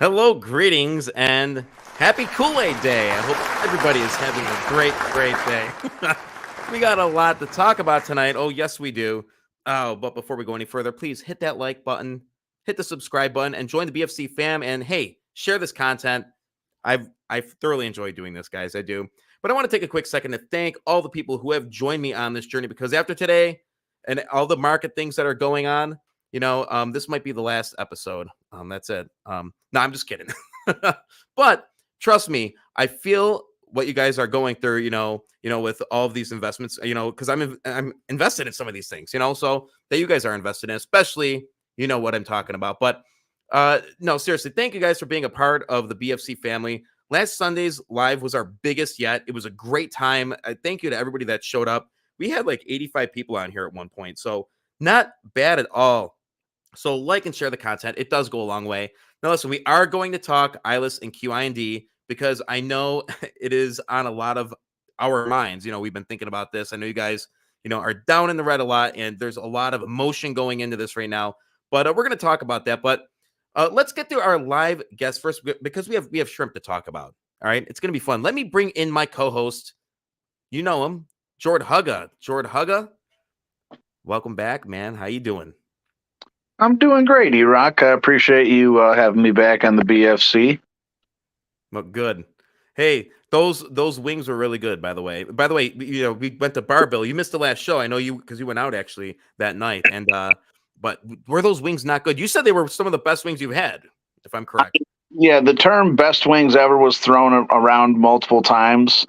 Hello, greetings, and happy Kool-Aid Day. I hope everybody is having a great day. We got a lot to talk about tonight. Oh, yes, we do. Oh, but before we go any further, please hit that like button, hit the subscribe button, and join the BFC fam. And hey, share this content. I've thoroughly enjoyed doing this, guys. I do. But I want to take a quick second to thank all the people who have joined me on this journey, because after today and all the market things that are going on, this might be the last episode. That's it. No, I'm just kidding. But trust me, I feel what you guys are going through, with all of these investments, because I'm invested in some of these things, so that you guys are invested in, especially, what I'm talking about. But no, seriously, thank you guys for being a part of the BFC family. Last Sunday's live was our biggest yet. It was a great time. Thank you to everybody that showed up. We had like 85 people on here at one point, so not bad at all. So like and share the content. It does go a long way. Now, listen, we are going to talk ILIS and QIND because I know it is on a lot of our minds. We've been thinking about this. I know you guys, are down in the red a lot, and there's a lot of emotion going into this right now. But we're going to talk about that. But let's get through our live guest first, because we have shrimp to talk about. All right, it's going to be fun. Let me bring in my co-host. You know him, Jord Hugga. Jord Hugga, welcome back, man. How you doing? I'm doing great, E-Rock. I appreciate you having me back on the BFC. Well, good. Hey, those wings were really good, by the way. By the way, we went to Barbell. You missed the last show. I know you, because you went out actually that night. And but were those wings not good? You said they were some of the best wings you've had, if I'm correct. Yeah, the term "best wings ever" was thrown around multiple times.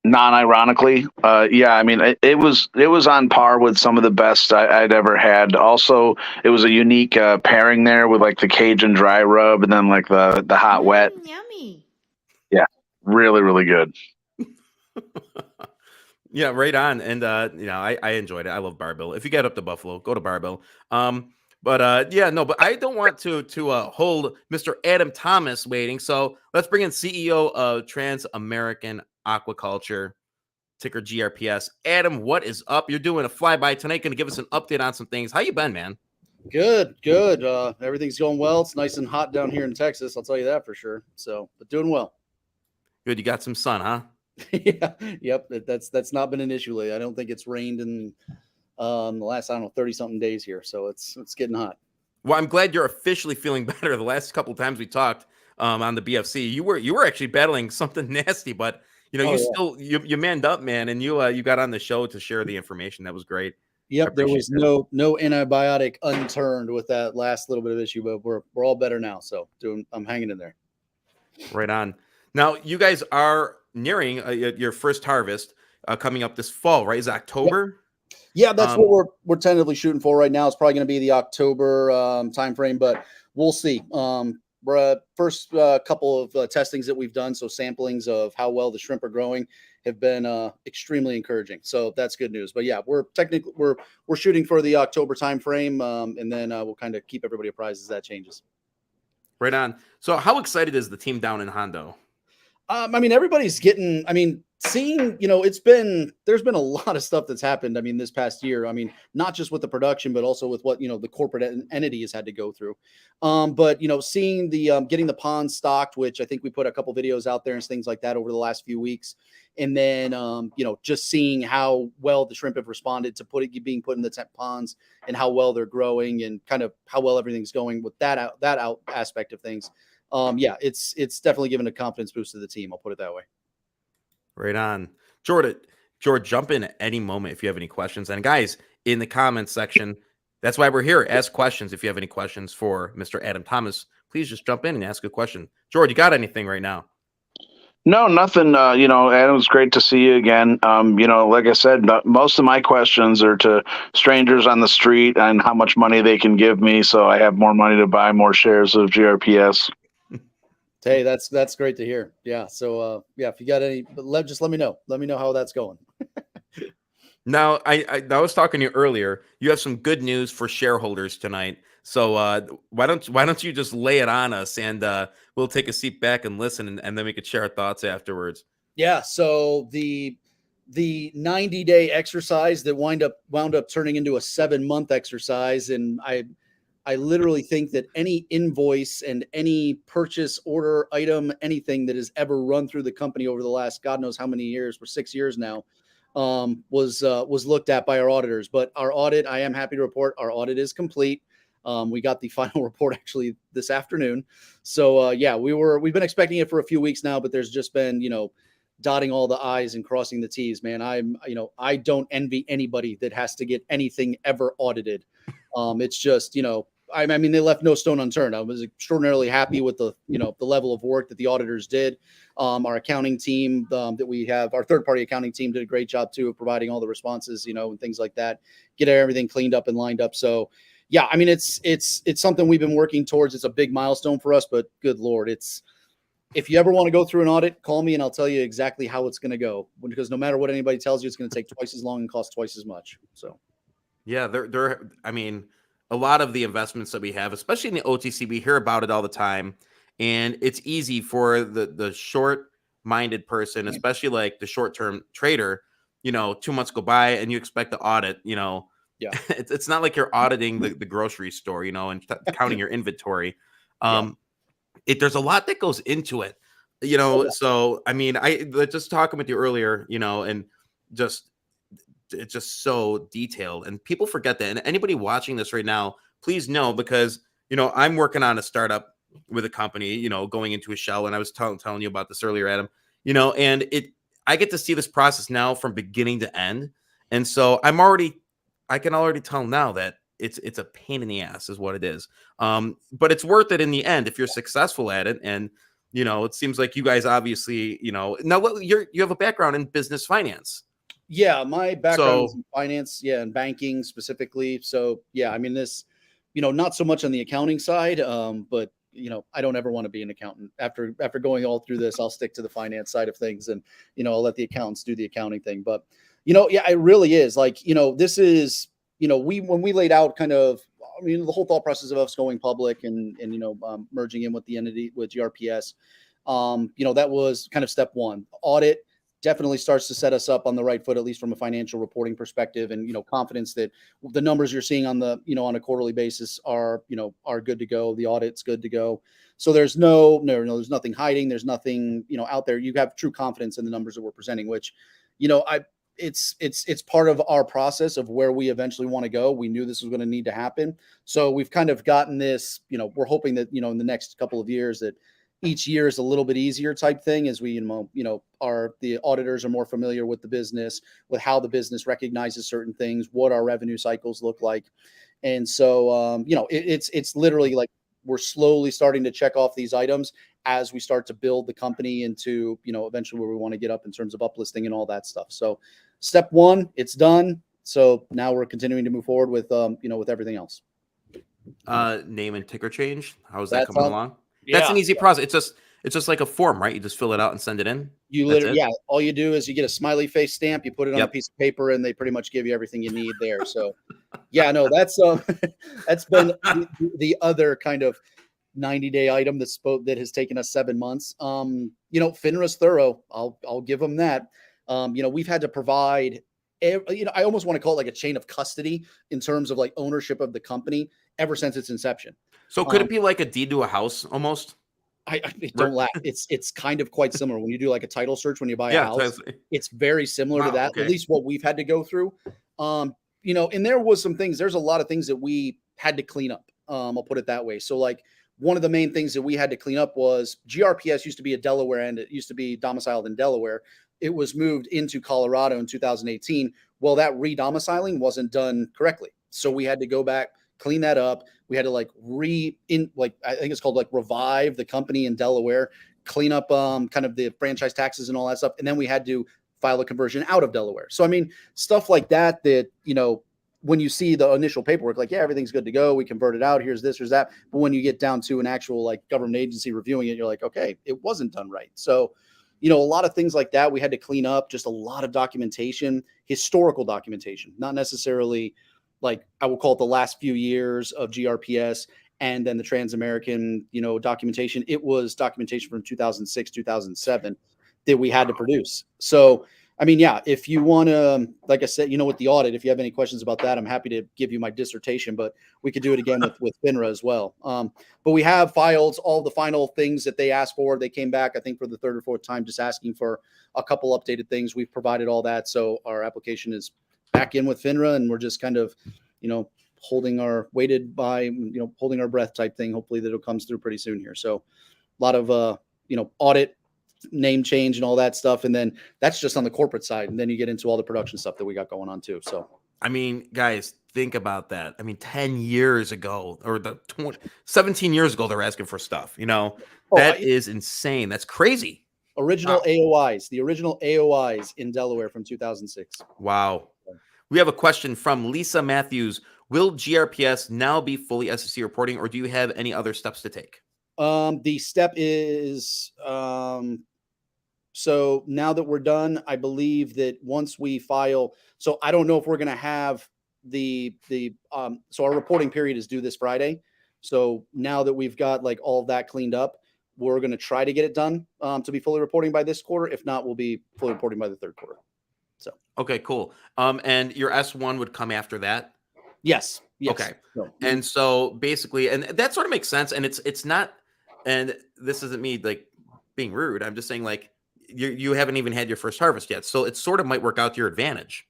Non-ironically, yeah, I mean it was on par with some of the best I'd ever had. Also, it was a unique pairing there with like the Cajun dry rub and then like the hot wet. Yummy. Yeah, really good. Yeah, right on. And I enjoyed it. I love Barbell. If you get up to Buffalo, go to Barbell. But yeah, no, but I don't want to hold Mr. Adam Thomas waiting. So let's bring in CEO of Trans American Aquaculture, ticker GRPS. Adam, what is up? You're doing a flyby tonight. Going to give us an update on some things. How you been, man? Good. Everything's going well. It's nice and hot down here in Texas. I'll tell you that for sure. So, but doing well. Good. You got some sun, huh? Yeah. Yep. That's not been an issue lately. I don't think it's rained in the last 30 something days here. So it's getting hot. Well, I'm glad you're officially feeling better. The last couple of times we talked on the BFC, you were actually battling something nasty, but you manned up, man, and you got on the show to share the information. That was great. Yep, there was no antibiotic unturned with that last little bit of issue, but we're all better now. So I'm hanging in there. Right on. Now you guys are nearing your first harvest coming up this fall, right? Is it October? Yep. Yeah, that's what we're tentatively shooting for right now. It's probably going to be the October timeframe, but we'll see. We're first couple of testings that we've done, so samplings of how well the shrimp are growing, have been extremely encouraging. So that's good news. But yeah, we're shooting for the October timeframe, and then we'll kind of keep everybody apprised as that changes. Right on. So how excited is the team down in Hondo? I mean, everybody's getting. I mean, seeing, there's been a lot of stuff that's happened. I mean, this past year. I mean, not just with the production, but also with what the corporate entity has had to go through. But seeing the getting the pond stocked, which I think we put a couple videos out there and things like that over the last few weeks, and then just seeing how well the shrimp have responded to being put in the ponds and how well they're growing and kind of how well everything's going with that aspect of things. Yeah, it's definitely given a confidence boost to the team. I'll put it that way. Right on. George, jump in at any moment if you have any questions. And guys, in the comments section, that's why we're here. Ask questions. If you have any questions for Mr. Adam Thomas, please just jump in and ask a question. George, you got anything right now? No, nothing. Adam, it's great to see you again. Like I said, most of my questions are to strangers on the street and how much money they can give me, so I have more money to buy more shares of GRPS. Hey, that's great to hear. Yeah. So yeah, if you got any, just let me know. Let me know how that's going. Now, I was talking to you earlier. You have some good news for shareholders tonight. So why don't you just lay it on us, and we'll take a seat back and listen, and then we could share our thoughts afterwards. Yeah. So the 90-day exercise that wound up turning into a 7-month exercise, and I literally think that any invoice and any purchase order item, anything that has ever run through the company over the last God knows how many years, for 6 years now, was looked at by our auditors. But our audit, I am happy to report, our audit is complete. We got the final report actually this afternoon. So yeah, we've been expecting it for a few weeks now, but there's just been, dotting all the I's and crossing the T's, man. I don't envy anybody that has to get anything ever audited. It's just, I mean, they left no stone unturned. I was extraordinarily happy with the level of work that the auditors did. Our accounting team that we have, our third-party accounting team, did a great job too of providing all the responses, and things like that, get everything cleaned up and lined up. So yeah, I mean, it's something we've been working towards. It's a big milestone for us, but good Lord, if you ever want to go through an audit, call me and I'll tell you exactly how it's going to go, because no matter what anybody tells you, it's going to take twice as long and cost twice as much. So yeah, I mean, a lot of the investments that we have, especially in the OTC, we hear about it all the time, and it's easy for the short-minded person, especially like the short-term trader. 2 months go by and you expect to audit. yeah, it's not like you're auditing the grocery store, and counting your inventory. There's a lot that goes into it, So I mean, I just talking with you earlier, and it's just so detailed, and people forget that. And anybody watching this right now, please know, because I'm working on a startup with a company, going into a shell, and I was telling you about this earlier, Adam. And I get to see this process now from beginning to end, and so I can already tell now that it's a pain in the ass is what it is. But it's worth it in the end if you're successful at it. And it seems like you guys obviously, now you have a background in business finance. Yeah, my background is in finance, and banking specifically. So yeah, I mean, this, not so much on the accounting side, but I don't ever want to be an accountant. After going all through this, I'll stick to the finance side of things, and I'll let the accountants do the accounting thing. But yeah, it really is like, this is, when we laid out kind of, I mean, the whole thought process of us going public and merging in with the entity with GRPS, that was kind of step one. Audit definitely starts to set us up on the right foot, at least from a financial reporting perspective, and confidence that the numbers you're seeing on the on a quarterly basis are good to go. The audit's good to go. So there's there's nothing hiding. There's nothing out there. You have true confidence in the numbers that we're presenting, which it's part of our process of where we eventually want to go. We knew this was going to need to happen, so we've kind of gotten this. We're hoping that in the next couple of years that each year is a little bit easier type thing, as we the auditors are more familiar with the business, with how the business recognizes certain things, what our revenue cycles look like. And so it's literally like we're slowly starting to check off these items as we start to build the company into eventually where we want to get up in terms of uplisting and all that stuff. So step one, it's done. So now we're continuing to move forward with with everything else. Name and ticker change, how's that coming along? Yeah. That's an easy process. It's just like a form, right? You just fill it out and send it in. You literally, all you do is you get a smiley face stamp, you put it on a piece of paper, and they pretty much give you everything you need there. So yeah, no, that's that's been the other kind of 90-day item that has taken us 7 months. FINRA's thorough. I'll give them that. We've had to provide, I almost want to call it like a chain of custody in terms of like ownership of the company ever since its inception. So could it be like a deed to a house almost? I don't laugh. It's kind of quite similar when you do like a title search when you buy a house. It's very similar to that. Okay. At least what we've had to go through. And there was some things. There's a lot of things that we had to clean up. I'll put it that way. So like one of the main things that we had to clean up was GRPS used to be a Delaware, and it used to be domiciled in Delaware. It was moved into Colorado in 2018. Well, that re-domiciling wasn't done correctly, so we had to go back, clean that up. We had to I think it's called revive the company in Delaware, clean up kind of the franchise taxes and all that stuff. And then we had to file a conversion out of Delaware. So, I mean, stuff like that, when you see the initial paperwork, like, yeah, everything's good to go. We converted out. Here's this, here's that. But when you get down to an actual government agency reviewing it, you're like, okay, it wasn't done right. So, a lot of things like that we had to clean up, just a lot of documentation, historical documentation, not necessarily I will call it the last few years of GRPS and then the Trans-American, documentation. It was documentation from 2006, 2007 that we had to produce. So, I mean, yeah, if you want to, like I said, with the audit, if you have any questions about that, I'm happy to give you my dissertation, but we could do it again with FINRA as well. But we have filed all the final things that they asked for. They came back, I think, for the third or fourth time, just asking for a couple updated things. We've provided all that. So our application is back in with FINRA, and we're just kind of, holding our holding our breath type thing. Hopefully that it comes through pretty soon here. So a lot of, audit, name change and all that stuff. And then that's just on the corporate side. And then you get into all the production stuff that we got going on too. So, I mean, guys, think about that. I mean, 10 years ago or 17 years ago, they're asking for stuff, that is insane. That's crazy. Original AOIs, the original AOIs in Delaware from 2006. Wow. We have a question from Lisa Matthews. Will GRPS now be fully SEC reporting, or do you have any other steps to take? The step is, so now that we're done, I believe that once we file, so I don't know if we're going to have so our reporting period is due this Friday. So now that we've got like all of that cleaned up, we're going to try to get it done to be fully reporting by this quarter. If not, we'll be fully reporting by the third quarter. So, okay, cool. And your S1 would come after that? Yes. Okay. No. And so basically, and that sort of makes sense. And it's not, and this isn't me like being rude. I'm just saying like, you haven't even had your first harvest yet, so it sort of might work out to your advantage,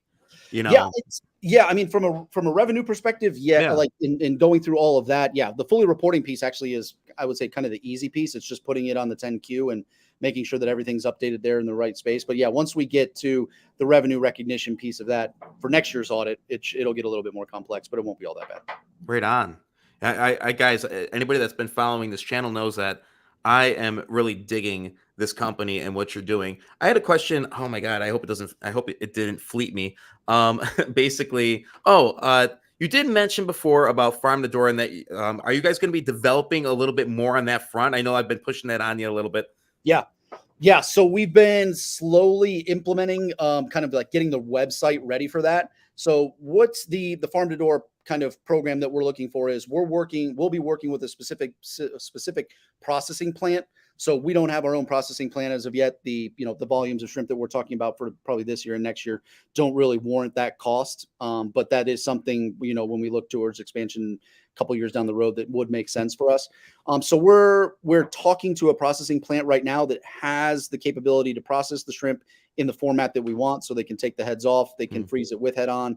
Yeah, I mean, from a revenue perspective, like in going through all of that, the fully reporting piece actually is, I would say, kind of the easy piece. It's just putting it on the 10Q and making sure that everything's updated there in the right space. But once we get to the revenue recognition piece of that for next year's audit, it'll get a little bit more complex, but it won't be all that bad. Right on. I guys, anybody that's been following this channel knows that I am really digging this company and what you're doing. I had a question. Oh my God. I hope it didn't fleet me. Basically, you did mention before about farm to door, and that, are you guys going to be developing a little bit more on that front? I know I've been pushing that on you a little bit. Yeah. So we've been slowly implementing, kind of like getting the website ready for that. So what's the farm to door kind of program that we're looking for is we'll be working with a specific processing plant. So we don't have our own processing plant as of yet. The volumes of shrimp that we're talking about for probably this year and next year don't really warrant that cost. But that is something, when we look towards expansion a couple years down the road, that would make sense for us. So we're talking to a processing plant right now that has the capability to process the shrimp in the format that we want. So they can take the heads off, they can freeze it with head on.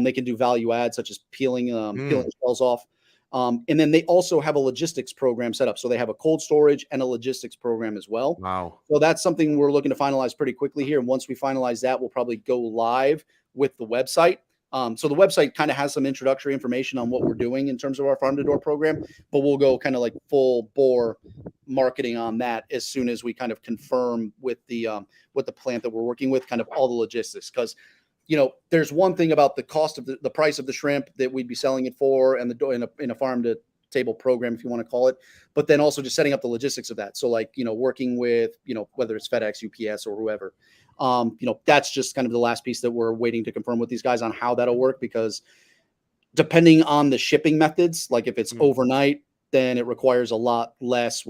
They can do value add such as peeling the shells off. And then they also have a logistics program set up. So they have a cold storage and a logistics program as well. Wow. So that's something we're looking to finalize pretty quickly here. And once we finalize that, we'll probably go live with the website. So the website kind of has some introductory information on what we're doing in terms of our farm to door program, but we'll go kind of like full bore marketing on that as soon as we kind of confirm with the plant that we're working with, kind of all the logistics. Because there's one thing about the cost of the price of the shrimp that we'd be selling it for, and in a farm to table program, if you want to call it, but then also just setting up the logistics of that. So like, working with, whether it's FedEx, UPS, or whoever, that's just kind of the last piece that we're waiting to confirm with these guys on how that'll work, because depending on the shipping methods, like if it's overnight, then it requires a lot less,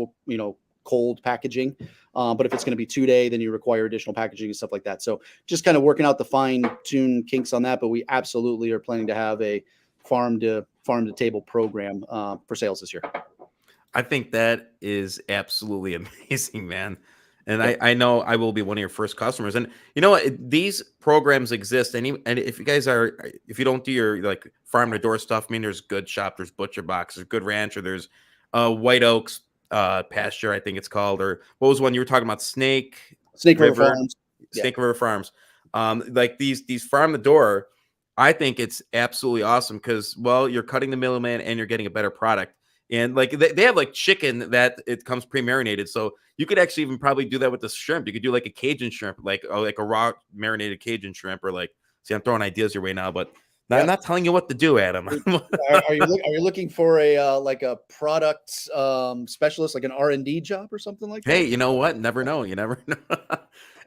cold packaging. But if it's going to be 2-day, then you require additional packaging and stuff like that. So just kind of working out the fine tune kinks on that. But we absolutely are planning to have a farm to table program for sales this year. I think that is absolutely amazing, man. And I know I will be one of your first customers. And these programs exist. And if you guys if you don't do your like farm to door stuff, I mean, there's Good Shop, there's Butcher Box, there's Good Rancher, there's White Oaks pasture, I think it's called, or what was one you were talking about? Snake River Farms. Snake River Farms. Like these farm to door, I think it's absolutely awesome because, well, you're cutting the middleman and you're getting a better product. And like they have like chicken that it comes pre-marinated, so you could actually even probably do that with the shrimp. You could do like a Cajun shrimp, like a raw marinated Cajun shrimp, or like, see, I'm throwing ideas your way now, but I'm not telling you what to do, Adam. Are you looking for a like a product specialist, like an R&D job or something like that? Hey, you know what? Never know. You never know.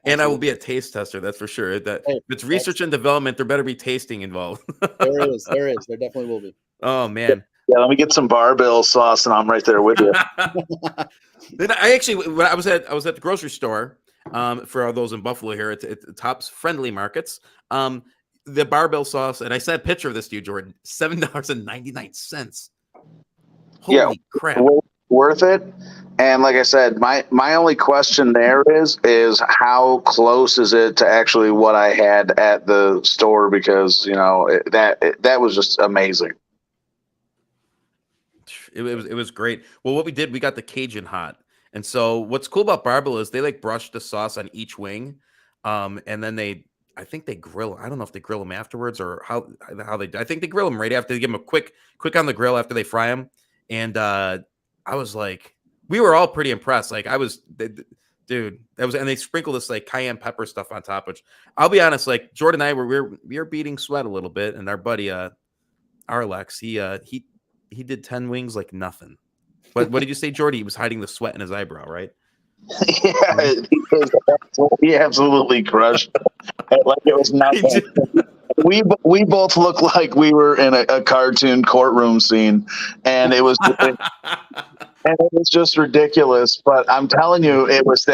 And I will be a taste tester, that's for sure. If it's research and development, there better be tasting involved. There is. There definitely will be. Oh man. Yeah, let me get some barbell sauce, and I'm right there with you. Then I actually, when I was at the grocery store, For all those in Buffalo here, it's Tops Friendly Markets. The barbell sauce, and I sent a picture of this to you, Jordan. $7.99. Yeah, Holy crap! worth it. And like I said, my only question there is how close is it to actually what I had at the store? Because that was just amazing. It was great. Well, what we did, we got the Cajun hot, and so what's cool about barbell is they like brush the sauce on each wing, and then I think they grill. I don't know if they grill them afterwards or how they. I think they grill them right after. They give them a quick on the grill after they fry them, and I was like, we were all pretty impressed. Like dude, that was, and they sprinkle this like cayenne pepper stuff on top. Which I'll be honest, like Jordan and I we were beating sweat a little bit, and our buddy Arlex, he did 10 wings like nothing. What did you say, Jordy? He was hiding the sweat in his eyebrow, right? Yeah, he absolutely crushed it. Like it was nothing. We both looked like we were in a cartoon courtroom scene, and it was just ridiculous. But I'm telling you, it was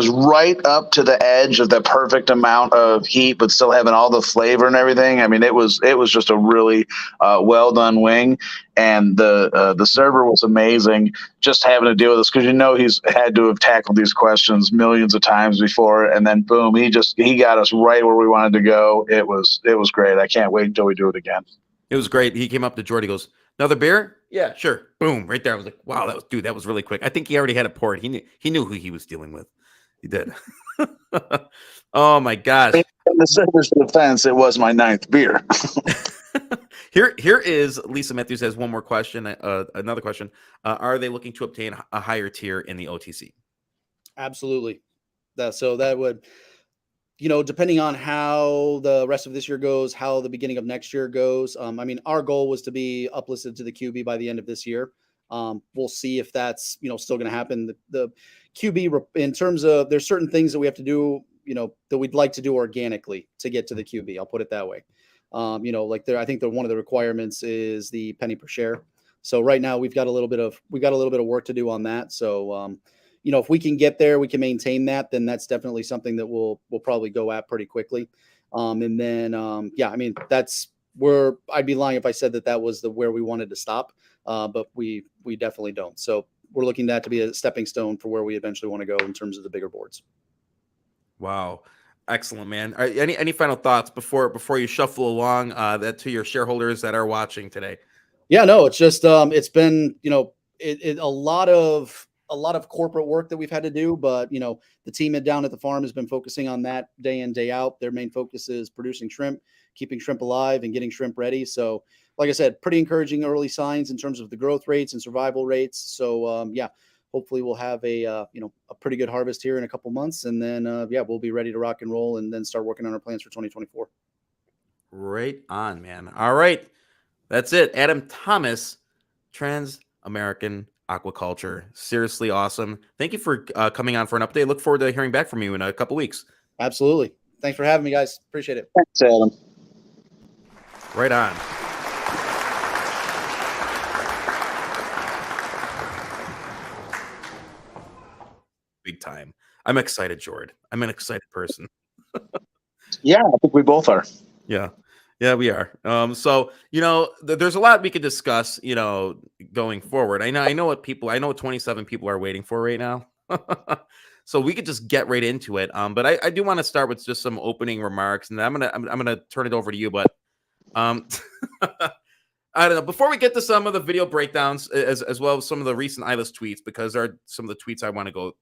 right up to the edge of the perfect amount of heat, but still having all the flavor and everything. I mean, it was just a really well done wing, and the server was amazing. Just having to deal with this because he's had to have tackled these questions millions of times before, and then boom, he got us right where we wanted to go. It was great. I can't wait until we do it again. It was great. He came up to Jordy, goes, "Another beer?" "Yeah, sure." Boom, right there. I was like, "Wow, that was really quick." I think he already had it poured. He knew who he was dealing with. He did. Oh my gosh! In the server's defense, it was my 9th beer. Here is Lisa Matthews has one more question. Another question: are they looking to obtain a higher tier in the OTC? Absolutely. That would, depending on how the rest of this year goes, how the beginning of next year goes. I mean, our goal was to be uplisted to the QB by the end of this year. We'll see if that's, still going to happen. The QB, in terms of, there's certain things that we have to do, that we'd like to do organically to get to the QB. I'll put it that way. I think one of the requirements is the penny per share. So right now we've got a little bit of work to do on that. So, if we can get there, we can maintain that, then that's definitely something that we'll probably go at pretty quickly. And then, I mean, that's where I'd be lying if I said that was where we wanted to stop. But we definitely don't. So we're looking at that to be a stepping stone for where we eventually want to go in terms of the bigger boards. Wow. Excellent, man. Any final thoughts before you shuffle along that to your shareholders that are watching today? Yeah, no, it's just it's been, a lot of corporate work that we've had to do, but the team down at the farm has been focusing on that day in, day out. Their main focus is producing shrimp, keeping shrimp alive, and getting shrimp ready. So, like I said, pretty encouraging early signs in terms of the growth rates and survival rates. So, hopefully we'll have a pretty good harvest here in a couple months, and then we'll be ready to rock and roll, and then start working on our plans for 2024. Right on, man. All right, that's it. Adam Thomas, Trans-American Aquaculture. Seriously awesome. Thank you for coming on for an update. Look forward to hearing back from you in a couple weeks. Absolutely. Thanks for having me, guys. Appreciate it. Thanks, Adam. Right on. Big time. I'm excited, Jord. I'm an excited person. Yeah, I think we both are. Yeah, we are. So there's a lot we could discuss, going forward. I know what 27 people are waiting for right now. So we could just get right into it. But I do want to start with just some opening remarks, and I'm gonna turn it over to you. But I don't know. Before we get to some of the video breakdowns, as well as some of the recent ILS tweets, because there are some of the tweets I want to go,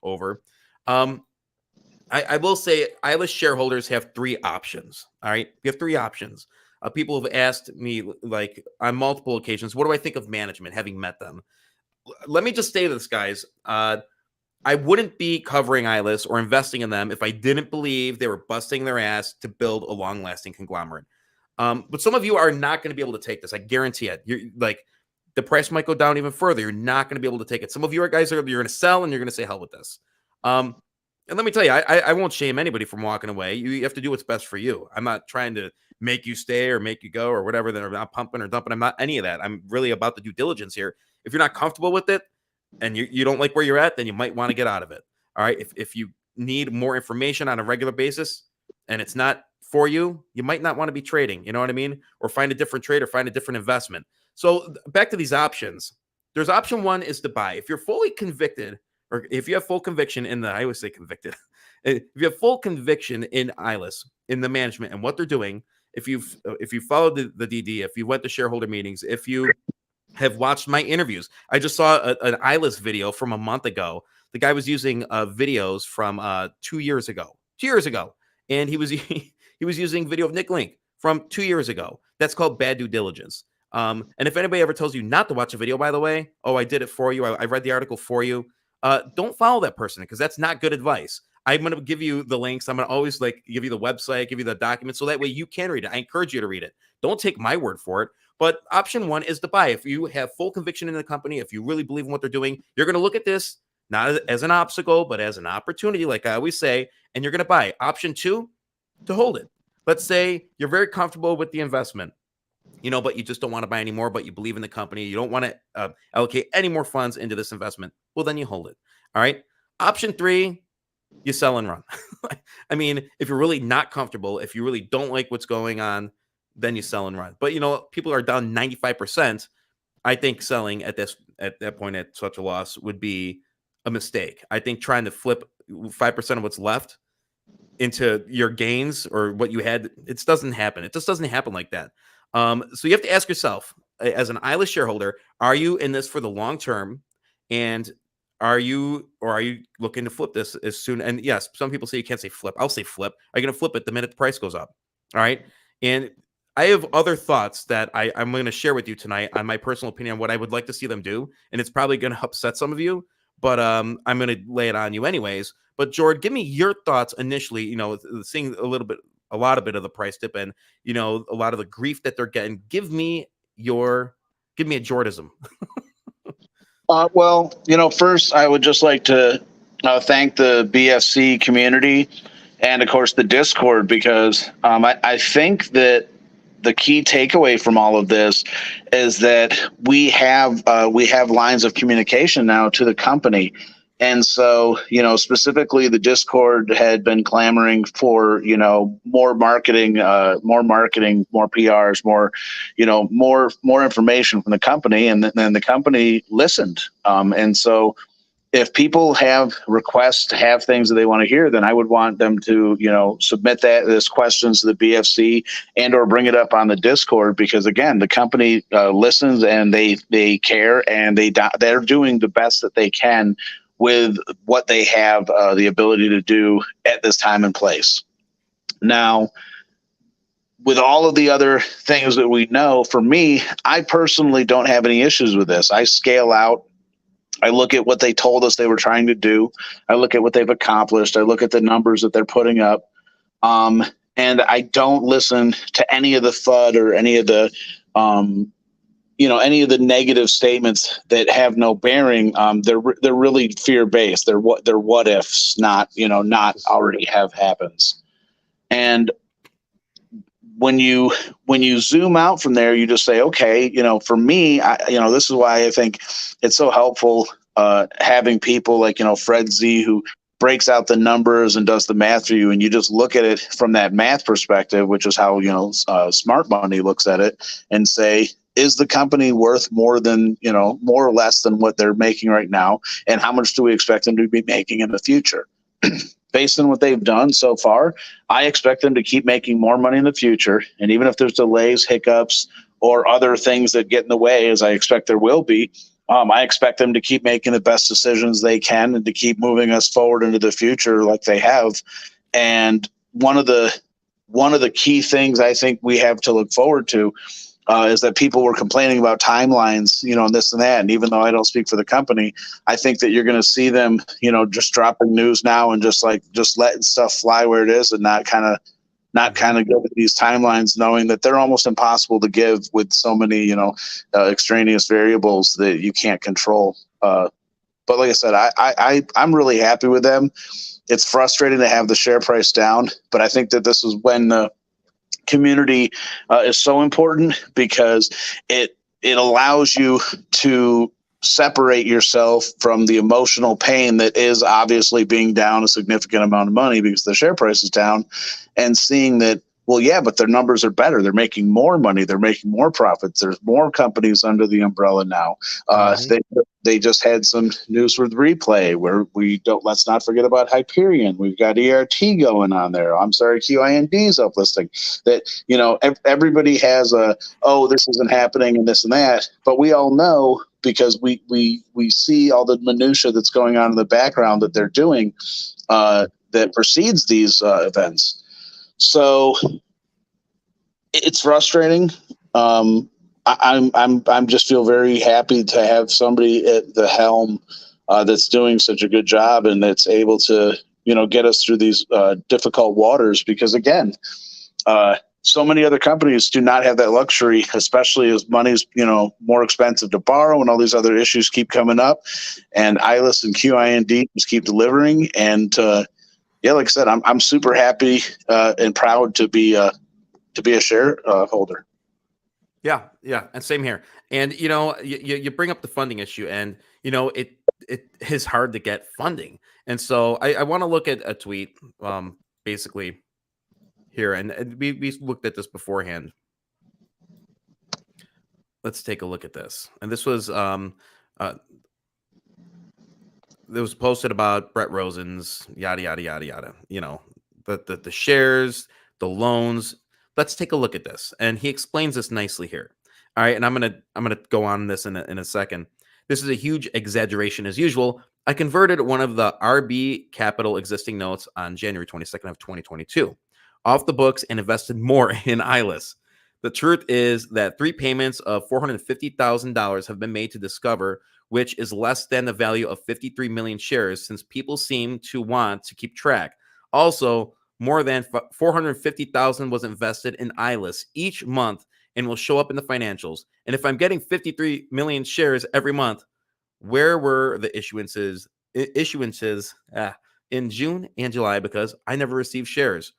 over. I will say ILS shareholders have 3 options. All right. We have 3 options. People have asked me, like, on multiple occasions, what do I think of management, having met them? Let me just say this, guys. I wouldn't be covering ILS or investing in them if I didn't believe they were busting their ass to build a long-lasting conglomerate. But some of you are not going to be able to take this. I guarantee it. You're like, the price might go down even further. You're not going to be able to take it. Some of you you're going to sell, and you're going to say, hell with this. And let me tell you, I won't shame anybody from walking away. You have to do what's best for you. I'm not trying to make you stay or make you go or whatever. That I'm not pumping or dumping. I'm not any of that. I'm really about the due diligence here. If you're not comfortable with it and you don't like where you're at, then you might want to get out of it. All right. If you need more information on a regular basis and it's not for you, you might not want to be trading. You know what I mean? Or find a different trade or find a different investment. So back to these options. There's option one is to buy. If you're fully convicted, or if you have full conviction in the, I always say convicted. If you have full conviction in ILIS, in the management and what they're doing, if you followed the DD, if you went to shareholder meetings, if you have watched my interviews, I just saw an ILIS video from a month ago. The guy was using videos from 2 years ago. 2 years ago, and he was he was using video of Nick Link from 2 years ago. That's called bad due diligence. And if anybody ever tells you not to watch a video, by the way, oh, I did it for you. I read the article for you. Don't follow that person because that's not good advice. I'm going to give you the links. I'm going to always give you the website, give you the document, so that way you can read it. I encourage you to read it. Don't take my word for it. But option one is to buy. If you have full conviction in the company, if you really believe in what they're doing, you're going to look at this not as an obstacle, but as an opportunity, like I always say, and you're going to buy. Option two, to hold it. Let's say you're very comfortable with the investment, but you just don't want to buy anymore, but you believe in the company. You don't want to allocate any more funds into this investment. Well, then you hold it. All right. Option three, you sell and run. I mean, if you're really not comfortable, if you really don't like what's going on, then you sell and run. But people are down 95%. I think selling at that point at such a loss would be a mistake. I think trying to flip 5% of what's left into your gains or what you had, it doesn't happen. It just doesn't happen like that. So you have to ask yourself, as an ILIS shareholder, are you in this for the long term? And are you looking to flip this as soon? And yes, some people say you can't say flip. I'll say flip. Are you going to flip it the minute the price goes up? All right. And I have other thoughts that I'm going to share with you tonight on my personal opinion on what I would like to see them do. And it's probably going to upset some of you, but I'm going to lay it on you anyways. But Jordan, give me your thoughts initially, seeing a lot of the price dip and, a lot of the grief that they're getting. Give me a Jordism. Well, first I would just like to thank the BFC community and, of course, the Discord, because I think that the key takeaway from all of this is that we have lines of communication now to the company. And so, specifically the Discord had been clamoring for, more marketing, more PRs, more information from the company. And then the company listened. And so if people have requests to have things that they want to hear, then I would want them to, submit this questions to the BFC and or bring it up on the Discord, because again, the company listens and they care and they're doing the best that they can with what they have the ability to do at this time and place. Now, with all of the other things that we know, for me, I personally don't have any issues with this. I scale out. I look at what they told us they were trying to do. I look at what they've accomplished. I look at the numbers that they're putting up. And I don't listen to any of the FUD or any of the any of the negative statements that have no bearing. They're really fear-based. They're what ifs, not already have happens. And when you zoom out from there, you just say, okay, for me, this is why I think it's so helpful having people like, Fred Z, who breaks out the numbers and does the math for you. And you just look at it from that math perspective, which is how, smart money looks at it, and say, is the company worth more or less than what they're making right now? And how much do we expect them to be making in the future? Based on what they've done so far, I expect them to keep making more money in the future. And even if there's delays, hiccups, or other things that get in the way, as I expect there will be, I expect them to keep making the best decisions they can and to keep moving us forward into the future like they have. And one of the key things I think we have to look forward to is that people were complaining about timelines, and this and that. And even though I don't speak for the company, I think that you're going to see them, just dropping news now and just letting stuff fly where it is and not kind of go with these timelines, knowing that they're almost impossible to give with so many, extraneous variables that you can't control. But like I said, I'm really happy with them. It's frustrating to have the share price down, but I think that this is when the community is so important, because it allows you to separate yourself from the emotional pain that is obviously being down a significant amount of money because the share price is down, and seeing that, well, yeah, but their numbers are better. They're making more money. They're making more profits. There's more companies under the umbrella now. They just had some news with Replay where let's not forget about Hyperion. We've got ERT going on there. I'm sorry, QIND's uplisting. That, everybody has this isn't happening and this and that, but we all know, because we see all the minutia that's going on in the background that they're doing that precedes these events. So it's frustrating. I'm just feel very happy to have somebody at the helm that's doing such a good job and that's able to, get us through these difficult waters, because again, so many other companies do not have that luxury, especially as money's, more expensive to borrow and all these other issues keep coming up, and ILIS and QIND just keep delivering. And yeah, like I said, I'm super happy and proud to be a shareholder. Yeah, and same here. And you bring up the funding issue, and it is hard to get funding. And so I want to look at a tweet, basically here, and we looked at this beforehand. Let's take a look at this. And this was it was posted about Brett Rosen's yada yada yada yada. The shares, the loans. Let's take a look at this, and he explains this nicely here. All right, and I'm gonna go on this in a second. This is a huge exaggeration as usual. I converted one of the RB Capital existing notes on January 22nd of 2022 off the books and invested more in ILIS. The truth is that 3 payments of $450,000 have been made to Discover, which is less than the value of 53 million shares, since people seem to want to keep track. Also, more than 450,000 was invested in ILIS each month and will show up in the financials. And if I'm getting 53 million shares every month, where were the issuances in June and July? Because I never received shares.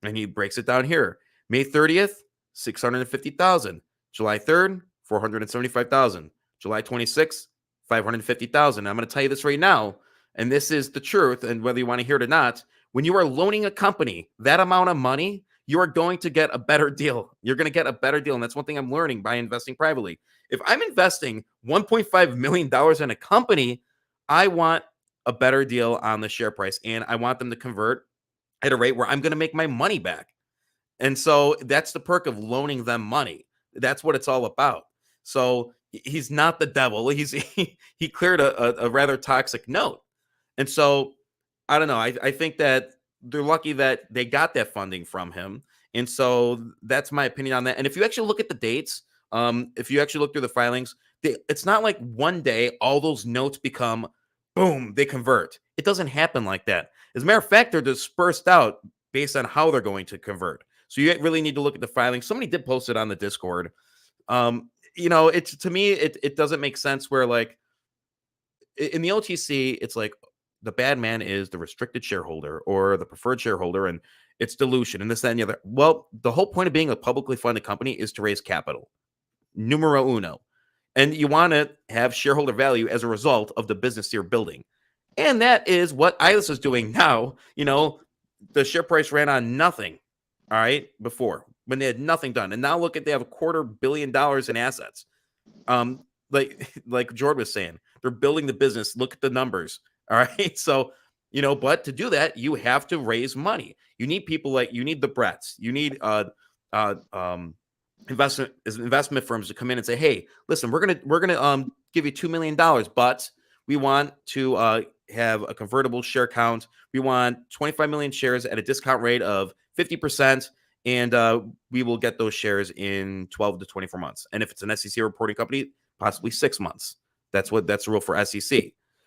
And he breaks it down here. May 30th, 650,000. July 3rd, 475,000. July 26th, 550,000. I'm going to tell you this right now, and this is the truth, and whether you want to hear it or not, when you are loaning a company that amount of money, you are going to get a better deal. You're going to get a better deal, and that's one thing I'm learning by investing privately. If I'm investing $1.5 million in a company, I want a better deal on the share price, and I want them to convert at a rate where I'm going to make my money back. And so that's the perk of loaning them money. That's what it's all about. So he's not the devil. He cleared a rather toxic note. And so I don't know. I think that they're lucky that they got that funding from him. And so that's my opinion on that. And if you actually look at the dates, if you actually look through the filings, it's not like one day all those notes become, boom, they convert. It doesn't happen like that. As a matter of fact, they're dispersed out based on how they're going to convert. So you really need to look at the filings. Somebody did post it on the Discord. It's, to me, it doesn't make sense where, like, in the OTC, it's like the bad man is the restricted shareholder or the preferred shareholder, and it's dilution and this, that, and the other. Well, the whole point of being a publicly funded company is to raise capital. Numero uno. And you want to have shareholder value as a result of the business you're building. And that is what ILIS is doing now. The share price ran on nothing, all right, before, when they had nothing done. And now look at, they have $250 million in assets. Like Jordan was saying, they're building the business. Look at the numbers, all right? So, but to do that, you have to raise money. You need people you need the Bretts. You need investment firms to come in and say, hey, listen, we're gonna give you $2 million, but we want to have a convertible share count. We want 25 million shares at a discount rate of 50%, and we will get those shares in 12 to 24 months. And if it's an SEC reporting company, possibly 6 months. That's the rule for SEC.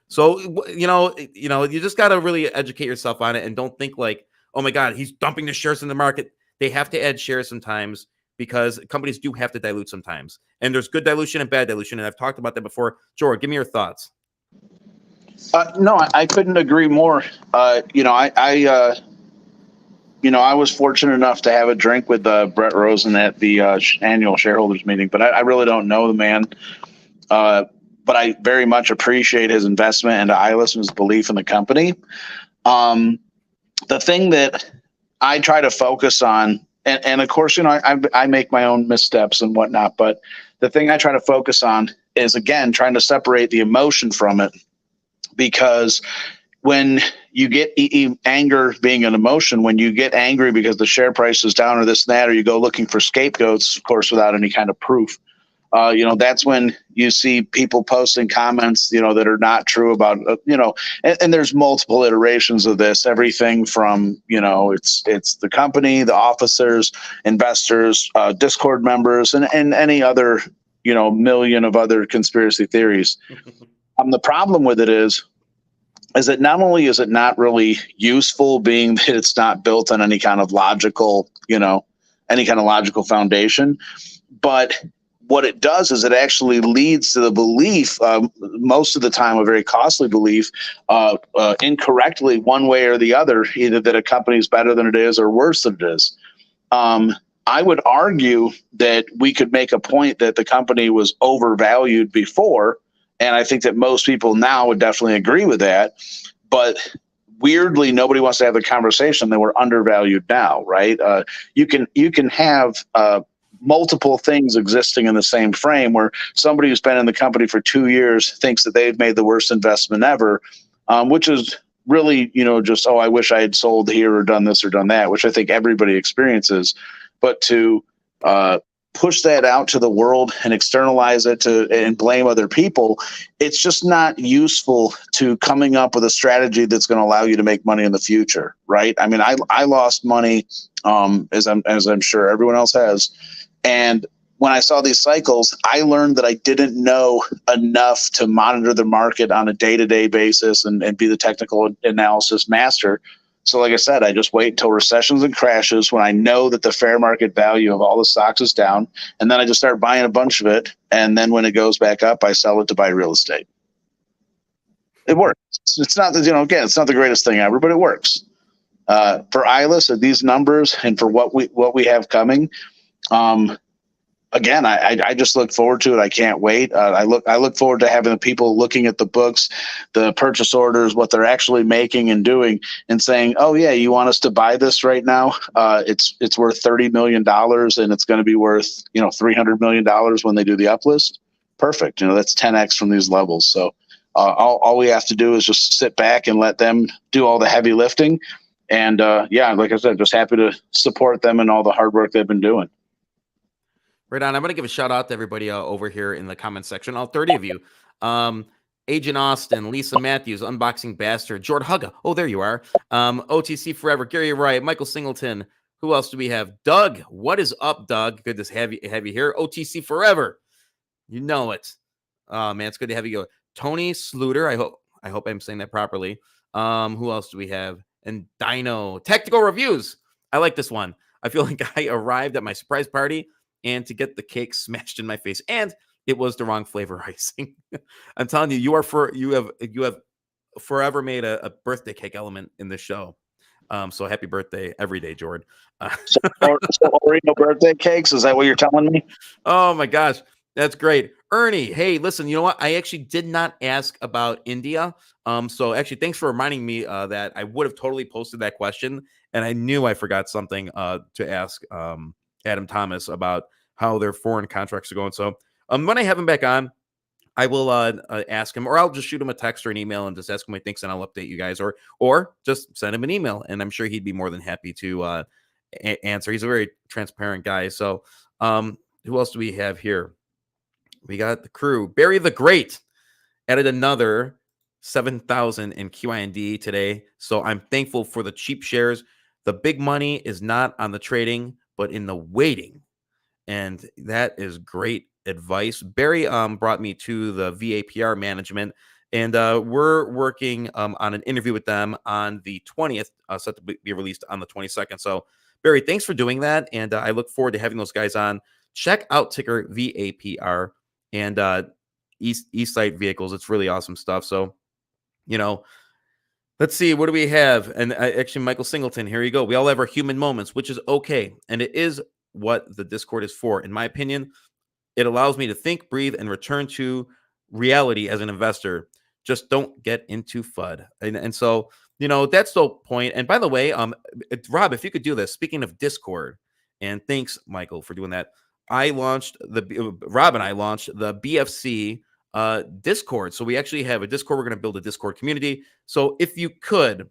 So you just got to really educate yourself on it, and don't think like, oh my God, he's dumping the shares in the market. They have to add shares sometimes, because companies do have to dilute sometimes. And there's good dilution and bad dilution. And I've talked about that before. George, give me your thoughts. No, I couldn't agree more. I was fortunate enough to have a drink with Brett Rosen at the annual shareholders meeting, but I really don't know the man. but I very much appreciate his investment into Eyeless and his belief in the company. The thing that I try to focus on, and of course, I make my own missteps and whatnot, but the thing I try to focus on is, again, trying to separate the emotion from it, because when you get anger being an emotion, when you get angry because the share price is down or this and that, or you go looking for scapegoats, of course, without any kind of proof, that's when you see people posting comments, that are not true about, and there's multiple iterations of this, everything from, it's the company, the officers, investors, Discord members, and any other, million of other conspiracy theories. The problem with it is that not only is it not really useful, being that it's not built on any kind of logical, foundation, but what it does is it actually leads to the belief, most of the time a very costly belief, incorrectly one way or the other, either that a company is better than it is or worse than it is. I would argue that we could make a point that the company was overvalued before, and I think that most people now would definitely agree with that. But weirdly, nobody wants to have the conversation that we're undervalued now, right? You can have multiple things existing in the same frame, where somebody who's been in the company for 2 years thinks that they've made the worst investment ever, which is really, just, I wish I had sold here or done this or done that, which I think everybody experiences. But to push that out to the world and externalize it and blame other people, it's just not useful to coming up with a strategy that's going to allow you to make money in the future, right? I mean, I lost money, as I'm sure everyone else has. And when I saw these cycles, I learned that I didn't know enough to monitor the market on a day-to-day basis and be the technical analysis master. So like I said, I just wait until recessions and crashes when I know that the fair market value of all the stocks is down. And then I just start buying a bunch of it. And then when it goes back up, I sell it to buy real estate. It works. It's not, again, it's not the greatest thing ever, but it works. For Eyeless, at these numbers and for what we have coming, again, I just look forward to it. I can't wait. I look forward to having the people looking at the books, the purchase orders, what they're actually making and doing, and saying, "Oh yeah, you want us to buy this right now? It's worth $30 million, and it's going to be worth $300 million when they do the uplist. Perfect. That's 10x from these levels. So all we have to do is just sit back and let them do all the heavy lifting. And like I said, just happy to support them and all the hard work they've been doing." Right on. I'm going to give a shout out to everybody over here in the comment section, all 30 of you. Agent Austin, Lisa Matthews, Unboxing Bastard, Jord Hugga. Oh, there you are. OTC Forever, Gary Wright, Michael Singleton. Who else do we have? Doug. What is up, Doug? Good to have you here. OTC Forever. You know it. Man, it's good to have you go. Tony Sluter. I hope I'm saying that properly. Who else do we have? And Dino. Tactical Reviews. I like this one. I feel like I arrived at my surprise party and to get the cake smashed in my face, and it was the wrong flavor icing. I'm telling you, you have forever made a birthday cake element in this show. So happy birthday every day, Jordan. So Oreo birthday cakes, is that what you're telling me? Oh my gosh, that's great. Ernie, hey, listen, you know what? I actually did not ask about India. So actually, thanks for reminding me that I would have totally posted that question, and I knew I forgot something to ask Adam Thomas about how their foreign contracts are going. So when I have him back on, I will ask him, or I'll just shoot him a text or an email and just ask him what he thinks, and I'll update you guys, or just send him an email, and I'm sure he'd be more than happy to answer. He's a very transparent guy. So who else do we have here? We got the crew. Barry the Great added another 7,000 in QIND today. So I'm thankful for the cheap shares. The big money is not on the trading, but in the waiting. And that is great advice. Barry brought me to the VAPR management, and we're working on an interview with them on the 20th, set to be released on the 22nd. So Barry, thanks for doing that. And I look forward to having those guys on. Check out ticker VAPR and East Side Vehicles. It's really awesome stuff. So, let's see, what do we have? And actually, Michael Singleton, here you go. We all have our human moments, which is okay. And it is what the Discord is for. In my opinion, it allows me to think, breathe, and return to reality as an investor, just don't get into FUD. And so, you know, that's the point. And by the way, Rob, if you could do this, speaking of Discord, and thanks, Michael, for doing that. Rob and I launched the BFC Discord. So we actually have a Discord. We're going to build a Discord community. So if you could,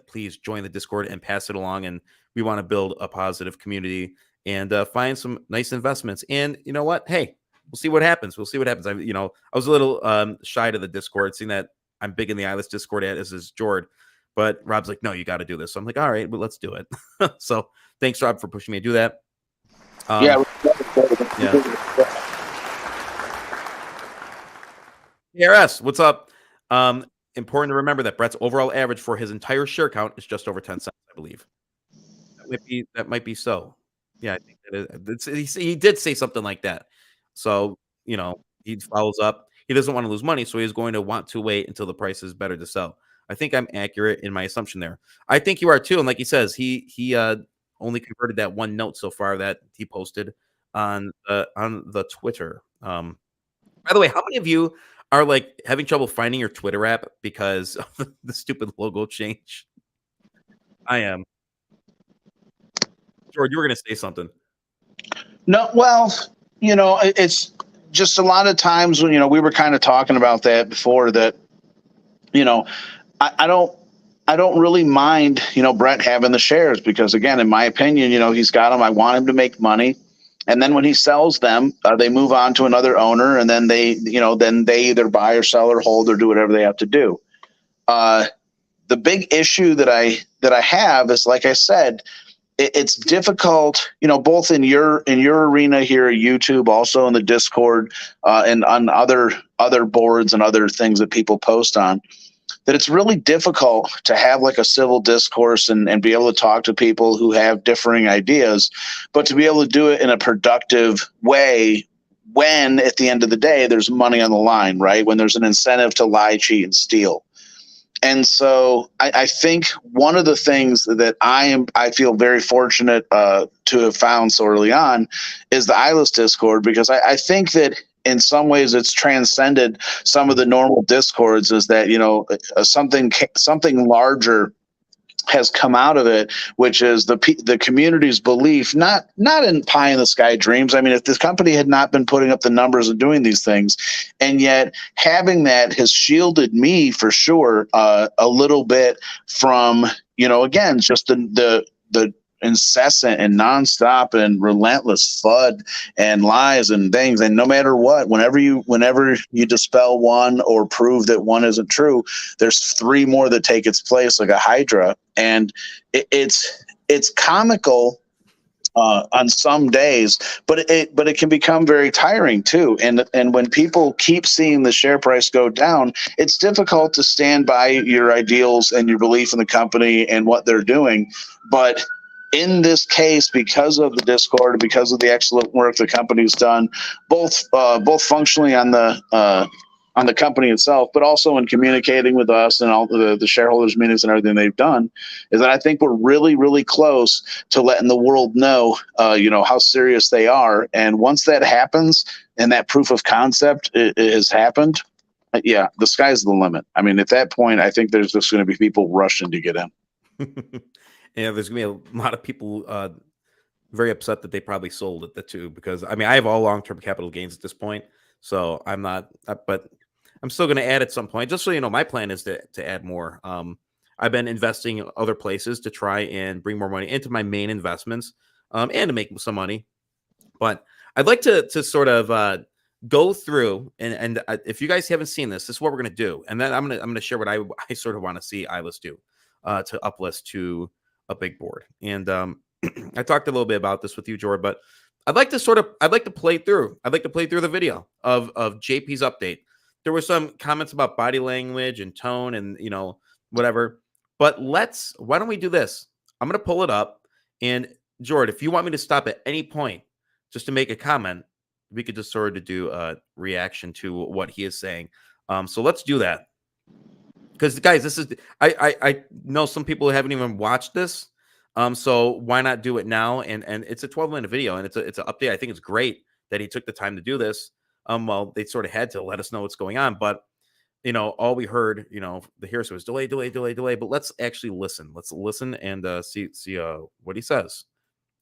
please join the Discord and pass it along. And we want to build a positive community and find some nice investments. And you know what? Hey, we'll see what happens. I was a little shy to the Discord, seeing that I'm big in the eyeless Discord, as is Jord. But Rob's like, no, you got to do this. So I'm like, all right, but let's do it. So thanks, Rob, for pushing me to do that. ARS, what's up? Important to remember that Brett's overall average for his entire share count is just over 10 cents, I believe. That might be so. Yeah, I think that is, he did say something like that. So, you know, he follows up. He doesn't want to lose money, so he's going to want to wait until the price is better to sell. I think I'm accurate in my assumption there. I think you are too. And like he says, he only converted that one note so far that he posted on the Twitter. By the way, how many of you are like having trouble finding your Twitter app because of the stupid logo change? I am. George, you were going to say something. No, well, you know, it's just a lot of times when, you know, we were kind of talking about that before, that, you know, I don't really mind, you know, Brett having the shares, because again, in my opinion, you know, he's got them. I want him to make money. And then when he sells them, they move on to another owner, and then they either buy or sell or hold or do whatever they have to do. The big issue that I have is, like I said, it's difficult, you know, both in your arena here at YouTube, also in the Discord, and on other boards and other things that people post on, that it's really difficult to have like a civil discourse and be able to talk to people who have differing ideas, but to be able to do it in a productive way when at the end of the day there's money on the line, right? When there's an incentive to lie, cheat, and steal. And so I think one of the things that I feel very fortunate to have found so early on is the eyeless Discord, because I think that in some ways it's transcended some of the normal discords, is that, you know, something larger has come out of it, which is the community's belief, not in pie in the sky dreams. I mean, if this company had not been putting up the numbers and doing these things, and yet having that has shielded me for sure a little bit from, you know, again, just the incessant and nonstop and relentless FUD and lies and things. And no matter what, whenever you dispel one or prove that one isn't true, there's three more that take its place, like a hydra. And it's comical on some days, but it can become very tiring too. And when people keep seeing the share price go down, it's difficult to stand by your ideals and your belief in the company and what they're doing. But in this case, because of the Discord, because of the excellent work the company's done, both functionally on the company itself, but also in communicating with us and all the shareholders meetings and everything they've done, is that I think we're really, really close to letting the world know, you know, how serious they are. And once that happens and that proof of concept has happened, yeah, the sky's the limit. I mean, at that point, I think there's just going to be people rushing to get in. Yeah, there's gonna be a lot of people very upset that they probably sold at the two, because I mean, I have all long-term capital gains at this point, so I'm not, but I'm still going to add at some point. Just so you know, my plan is to add more. I've been investing in other places to try and bring more money into my main investments, and to make some money. But I'd like to sort of go through and if you guys haven't seen this is what we're going to do, and then I'm gonna share what I sort of want to see Eyeless do to uplist to a big board. And I talked a little bit about this with you, Jordan, but I'd like to play through the video of JP's update. There were some comments about body language and tone and, you know, whatever, but why don't we do this? I'm going to pull it up, and Jordan, if you want me to stop at any point just to make a comment, we could just sort of do a reaction to what he is saying. So let's do that. Because guys, this is I know some people haven't even watched this, so why not do it now? And it's a 12-minute video, and it's an update. I think it's great that he took the time to do this. Well, they sort of had to let us know what's going on, but all we heard, the hearsay was delay, delay, delay, delay. But let's actually listen. Let's listen and see what he says.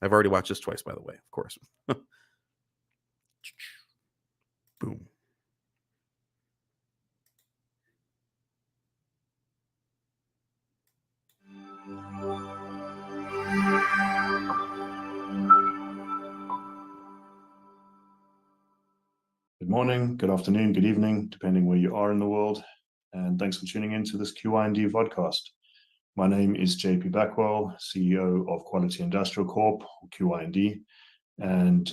I've already watched this twice, by the way, of course. Boom. Good morning, good afternoon, good evening, depending where you are in the world. And thanks for tuning in to this QI&D vodcast. My name is JP Backwell, CEO of Quality Industrial Corp, or QI&D. And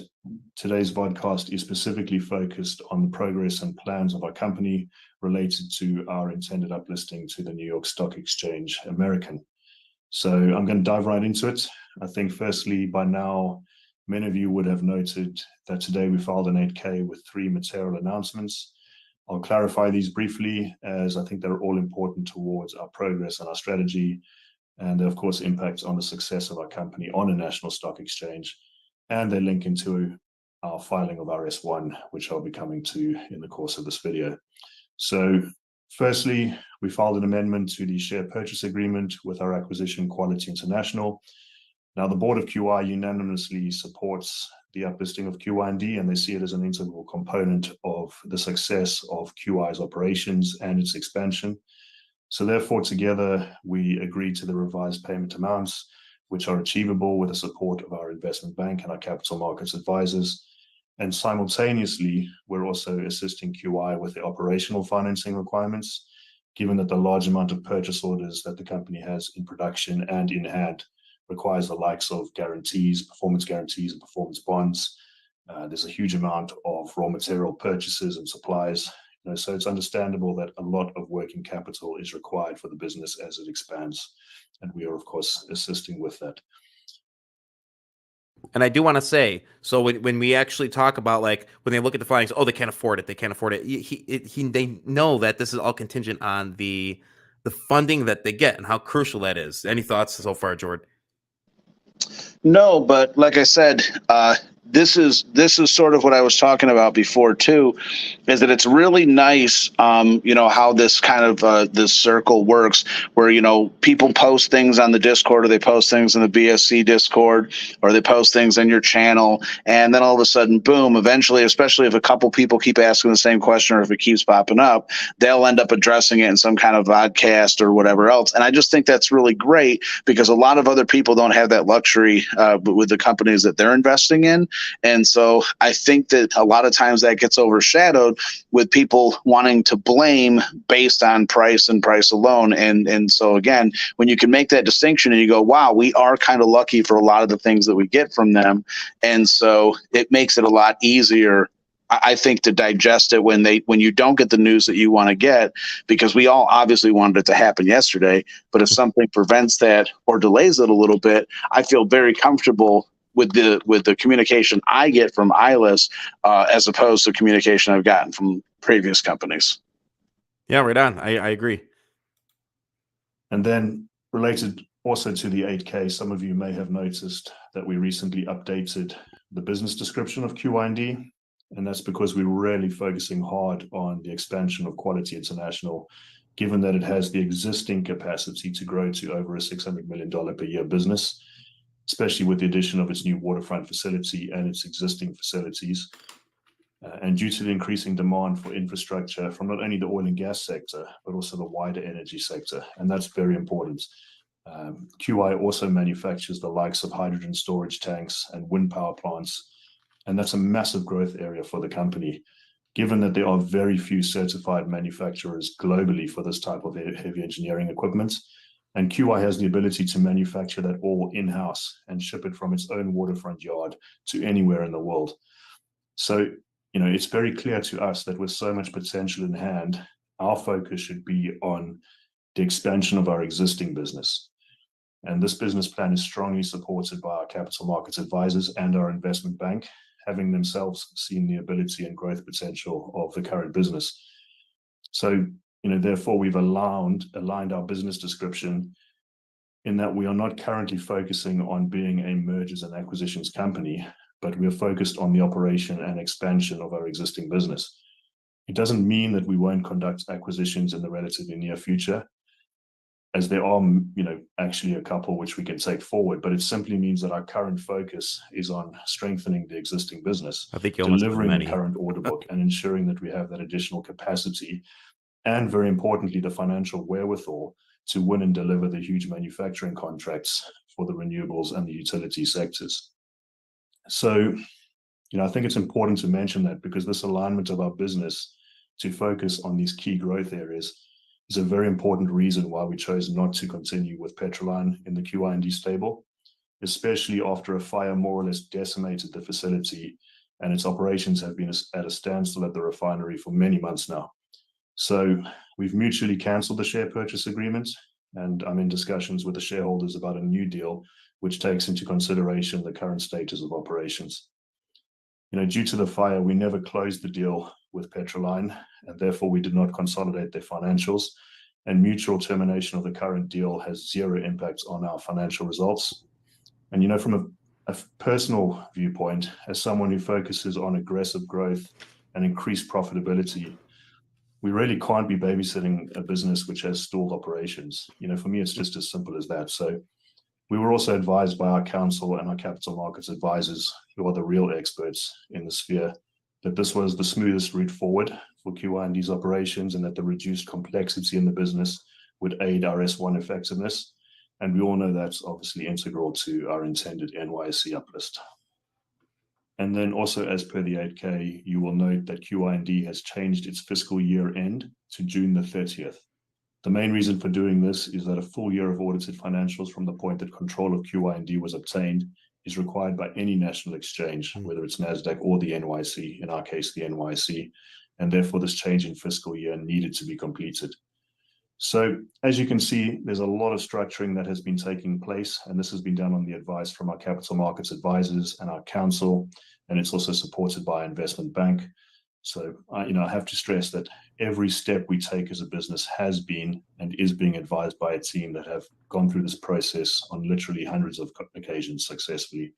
today's vodcast is specifically focused on the progress and plans of our company related to our intended uplisting to the New York Stock Exchange American. So I'm going to dive right into it. I think firstly, by now, many of you would have noted that today we filed an 8K with 3 material announcements. I'll clarify these briefly, as I think they're all important towards our progress and our strategy, and of course impact on the success of our company on a national stock exchange, and they link into our filing of our S1, which I'll be coming to in the course of this video. So firstly, we filed an amendment to the share purchase agreement with our acquisition Quality International. Now, the board of QI unanimously supports the uplisting of QI&D, and they see it as an integral component of the success of QI's operations and its expansion. So therefore, together, we agreed to the revised payment amounts, which are achievable with the support of our investment bank and our capital markets advisors. And simultaneously, we're also assisting QI with the operational financing requirements, given that the large amount of purchase orders that the company has in production and in hand requires the likes of guarantees, performance guarantees, and performance bonds. There's a huge amount of raw material purchases and supplies. So it's understandable that a lot of working capital is required for the business as it expands. And we are, of course, assisting with that. And I do want to say, so when we actually talk about, like, when they look at the filings, they can't afford it. They can't afford it. They know that this is all contingent on the funding that they get and how crucial that is. Any thoughts so far, Jordan? No, but like I said, this is sort of what I was talking about before too, is that it's really nice, how this kind of this circle works, where people post things on the Discord, or they post things in the BFC Discord, or they post things on your channel, and then all of a sudden, boom! Eventually, especially if a couple people keep asking the same question, or if it keeps popping up, they'll end up addressing it in some kind of podcast or whatever else. And I just think that's really great, because a lot of other people don't have that luxury with the companies that they're investing in. And so I think that a lot of times that gets overshadowed with people wanting to blame based on price and price alone. And so, again, when you can make that distinction and you go, wow, we are kind of lucky for a lot of the things that we get from them. And so it makes it a lot easier, I think, to digest it when you don't get the news that you want to get, because we all obviously wanted it to happen yesterday. But if something prevents that or delays it a little bit, I feel very comfortable with the communication I get from ILIS as opposed to communication I've gotten from previous companies. Yeah, right on. I agree. And then related also to the 8K, some of you may have noticed that we recently updated the business description of QI&D. And that's because we're really focusing hard on the expansion of Quality International, given that it has the existing capacity to grow to over a $600 million per year business, especially with the addition of its new waterfront facility and its existing facilities. And due to the increasing demand for infrastructure from not only the oil and gas sector, but also the wider energy sector. And that's very important. QI also manufactures the likes of hydrogen storage tanks and wind power plants. And that's a massive growth area for the company, given that there are very few certified manufacturers globally for this type of heavy engineering equipment. And QI has the ability to manufacture that all in-house and ship it from its own waterfront yard to anywhere in the world. So, it's very clear to us that with so much potential in hand, our focus should be on the expansion of our existing business. And this business plan is strongly supported by our capital markets advisors and our investment bank, having themselves seen the ability and growth potential of the current business. So, therefore, we've aligned our business description in that we are not currently focusing on being a mergers and acquisitions company, but we are focused on the operation and expansion of our existing business. It doesn't mean that we won't conduct acquisitions in the relatively near future, as there are, actually a couple which we can take forward, but it simply means that our current focus is on strengthening the existing business, I think you almost said delivering the many. current order book and ensuring that we have that additional capacity, and very importantly, the financial wherewithal to win and deliver the huge manufacturing contracts for the renewables and the utility sectors. So, I think it's important to mention that, because this alignment of our business to focus on these key growth areas is a very important reason why we chose not to continue with Petroline in the QIND stable, especially after a fire more or less decimated the facility and its operations have been at a standstill at the refinery for many months now. So we've mutually cancelled the share purchase agreement, and I'm in discussions with the shareholders about a new deal which takes into consideration the current status of operations. Due to the fire, we never closed the deal with Petroline, and therefore we did not consolidate their financials, and mutual termination of the current deal has zero impact on our financial results. And from a personal viewpoint, as someone who focuses on aggressive growth and increased profitability, we really can't be babysitting a business which has stalled operations. For me, it's just as simple as that. So we were also advised by our counsel and our capital markets advisors, who are the real experts in the sphere, that this was the smoothest route forward for QIND's operations, and that the reduced complexity in the business would aid our S1 effectiveness. And we all know that's obviously integral to our intended NYSE uplist. And then also, as per the 8K, you will note that QIND has changed its fiscal year end to June the 30th. The main reason for doing this is that a full year of audited financials from the point that control of QIND was obtained is required by any national exchange, whether it's NASDAQ or the NYSE, in our case, the NYSE, and therefore this change in fiscal year needed to be completed. So as you can see, there's a lot of structuring that has been taking place, and this has been done on the advice from our capital markets advisors and our counsel, and it's also supported by an investment bank. So, I have to stress that every step we take as a business has been and is being advised by a team that have gone through this process on literally hundreds of occasions successfully.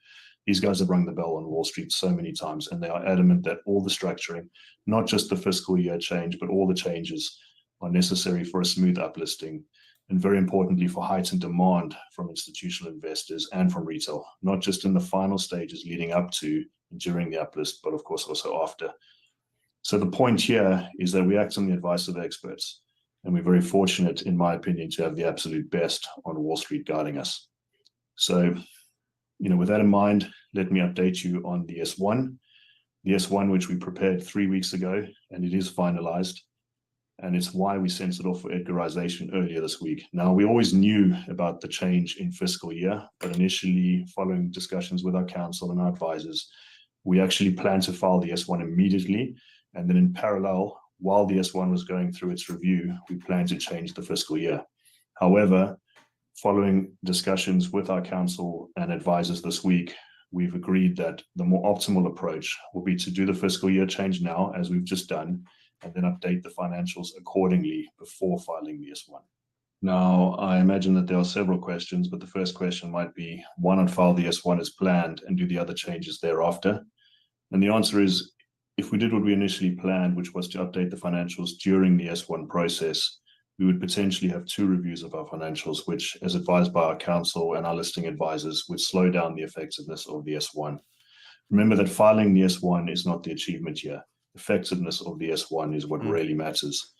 These guys have rung the bell on Wall Street so many times, and they are adamant that all the structuring, not just the fiscal year change, but all the changes are necessary for a smooth uplisting, and very importantly for heightened demand from institutional investors and from retail, not just in the final stages leading up to and during the uplist, but of course also after. So the point here is that we act on the advice of experts, and we're very fortunate, in my opinion, to have the absolute best on Wall Street guiding us. So, with that in mind, let me update you on the S1. The S1, which we prepared 3 weeks ago, and it is finalized, and it's why we sent it off for Edgarization earlier this week. Now, we always knew about the change in fiscal year, but initially, following discussions with our counsel and our advisors, we actually planned to file the S1 immediately. And then in parallel, while the S1 was going through its review, we planned to change the fiscal year. However, following discussions with our counsel and advisors this week, we've agreed that the more optimal approach will be to do the fiscal year change now, as we've just done, and then update the financials accordingly before filing the S1. Now, I imagine that there are several questions, but the first question might be, why not file the S1 as planned and do the other changes thereafter? And the answer is, if we did what we initially planned, which was to update the financials during the S1 process, we would potentially have 2 reviews of our financials, which, as advised by our counsel and our listing advisors, would slow down the effectiveness of the S1. Remember that filing the S1 is not the achievement here. Effectiveness of the S1 is what really matters.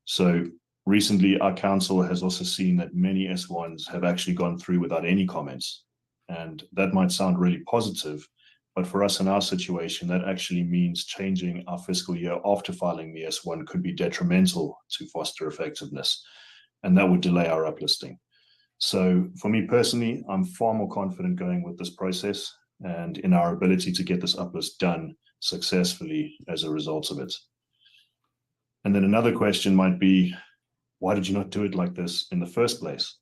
So recently, our counsel has also seen that many S1s have actually gone through without any comments. And that might sound really positive, but for us in our situation, that actually means changing our fiscal year after filing the S1 could be detrimental to foster effectiveness, and that would delay our uplisting. So for me personally, I'm far more confident going with this process and in our ability to get this uplist done successfully as a result of it. And then another question might be, why did you not do it like this in the first place?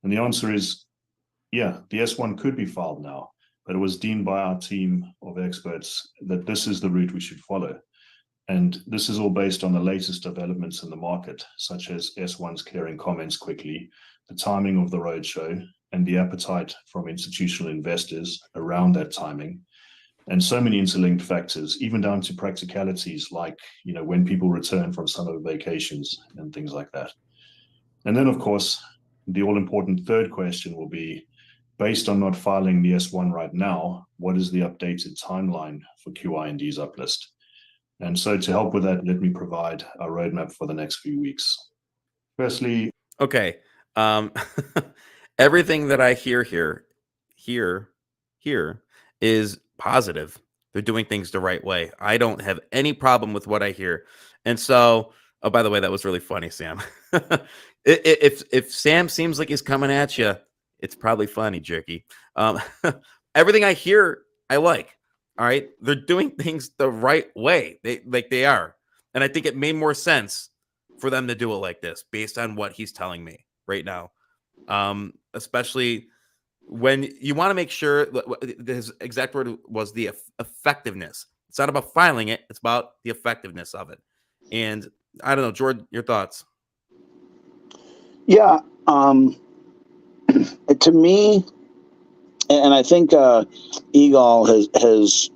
And the answer is, yeah, the S1 could be filed now, but it was deemed by our team of experts that this is the route we should follow. And this is all based on the latest developments in the market, such as S1s clearing comments quickly, the timing of the roadshow, and the appetite from institutional investors around that timing. And so many interlinked factors, even down to practicalities like, when people return from summer vacations and things like that. And then, of course, the all-important third question will be, based on not filing the S1 right now, what is the updated timeline for QIND's uplist? And so to help with that, let me provide a roadmap for the next few weeks. Firstly, okay. Everything that I hear is positive. They're doing things the right way. I don't have any problem with what I hear. And so, oh, by the way, that was really funny, Sam. If Sam seems like he's coming at you, it's probably funny, Jerky. Everything I hear, I like. All right, they're doing things the right way. They are, and I think it made more sense for them to do it like this, based on what he's telling me right now. Especially when you want to make sure his exact word was the effectiveness. It's not about filing it; it's about the effectiveness of it. And I don't know, Jordan, your thoughts? Yeah, to me, and I think Eagle has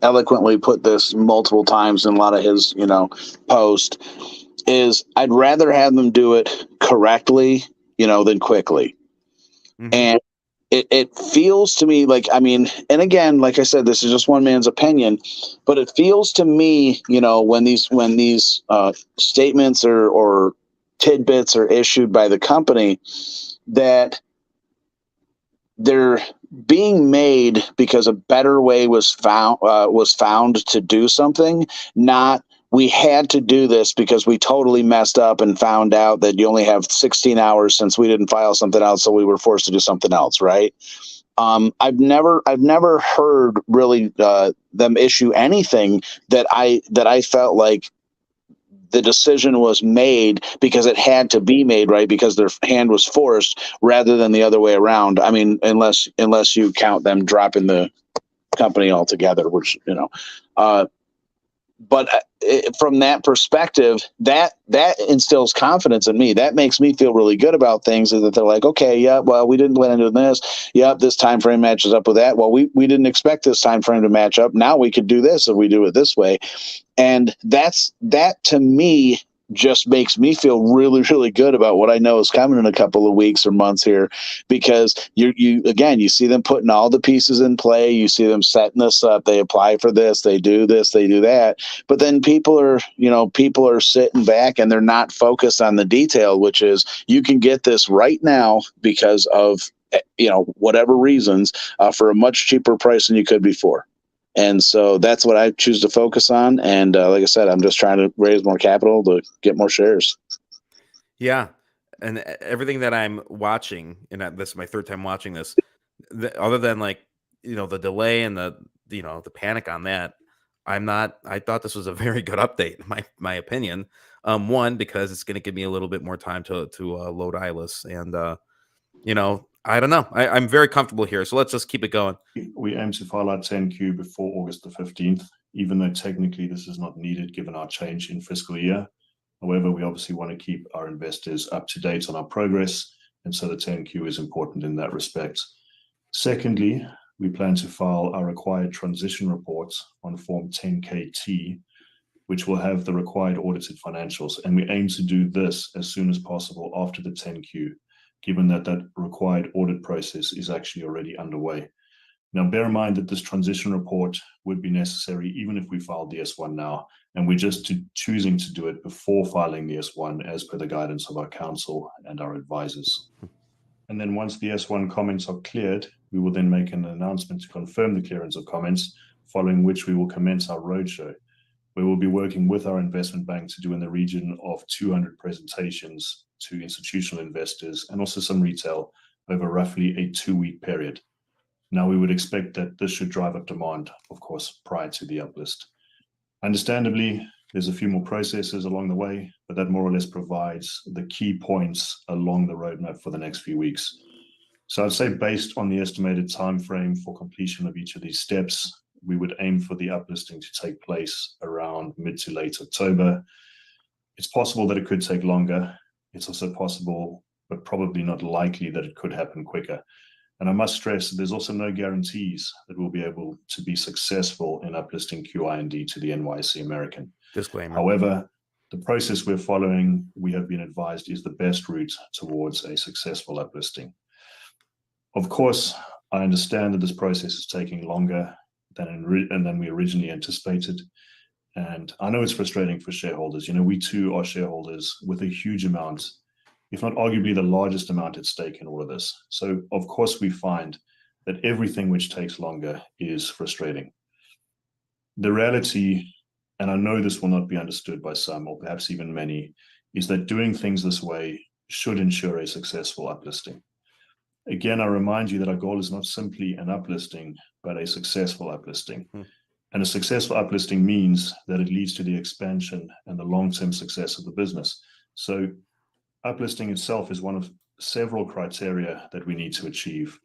eloquently put this multiple times in a lot of his, posts, is I'd rather have them do it correctly, than quickly. Mm-hmm. And it feels to me like, and again, like I said, this is just one man's opinion, but it feels to me, when these statements or tidbits are issued by the company, that they're being made because a better way was found to do something, not we had to do this because we totally messed up and found out that you only have 16 hours since we didn't file something else, so we were forced to do something else, right? I've never heard really them issue anything that I felt like the decision was made because it had to be made, right? Because their hand was forced rather than the other way around. I mean, unless you count them dropping the company altogether, which, but from that perspective, that instills confidence in me. That makes me feel really good about things, is that they're like, okay, yeah, well, we didn't plan on doing this. Yep, this time frame matches up with that. Well, we didn't expect this time frame to match up. Now we could do this if we do it this way. And that to me just makes me feel really, really good about what I know is coming in a couple of weeks or months here, because you see them putting all the pieces in play. You see them setting this up. They apply for this, they do that. But then people are sitting back and they're not focused on the detail, which is you can get this right now because of, whatever reasons, for a much cheaper price than you could before. And so that's what I choose to focus on. And like I said, I'm just trying to raise more capital to get more shares. Yeah. And everything that I'm watching, and this is my third time watching this, other than the delay and the panic on that, I thought this was a very good update, in my opinion. One, because it's going to give me a little bit more time to load ILS. And, I don't know. I'm very comfortable here. So let's just keep it going. We aim to file our 10Q before August the 15th, even though technically this is not needed given our change in fiscal year. However, we obviously want to keep our investors up to date on our progress, and so the 10Q is important in that respect. Secondly, we plan to file our required transition reports on Form 10KT, which will have the required audited financials, and we aim to do this as soon as possible after the 10Q, given that required audit process is actually already underway. Now, bear in mind that this transition report would be necessary even if we filed the S1 now, and we're just choosing to do it before filing the S1 as per the guidance of our counsel and our advisors. And then once the S1 comments are cleared, we will then make an announcement to confirm the clearance of comments, following which we will commence our roadshow. We will be working with our investment bank to do in the region of 200 presentations to institutional investors and also some retail over roughly a 2-week period. Now, we would expect that this should drive up demand, of course, prior to the uplist. Understandably, there's a few more processes along the way, but that more or less provides the key points along the roadmap for the next few weeks. So I'd say based on the estimated time frame for completion of each of these steps, we would aim for the uplisting to take place around mid to late October. It's possible that it could take longer. It's also possible, but probably not likely, that it could happen quicker. And I must stress that there's also no guarantees that we'll be able to be successful in uplisting QIND to the NYSE American. Disclaimer. However, the process we're following, we have been advised, is the best route towards a successful uplisting. Of course, I understand that this process is taking longer than we originally anticipated. And I know it's frustrating for shareholders. You know, we too are shareholders with a huge amount, if not arguably the largest amount at stake in all of this. So, of course, we find that everything which takes longer is frustrating. The reality, and I know this will not be understood by some, or perhaps even many, is that doing things this way should ensure a successful uplisting. Again, I remind you that our goal is not simply an uplisting, but a successful uplisting. And a successful uplisting means that it leads to the expansion and the long-term success of the business. So uplisting itself is one of several criteria that we need to achieve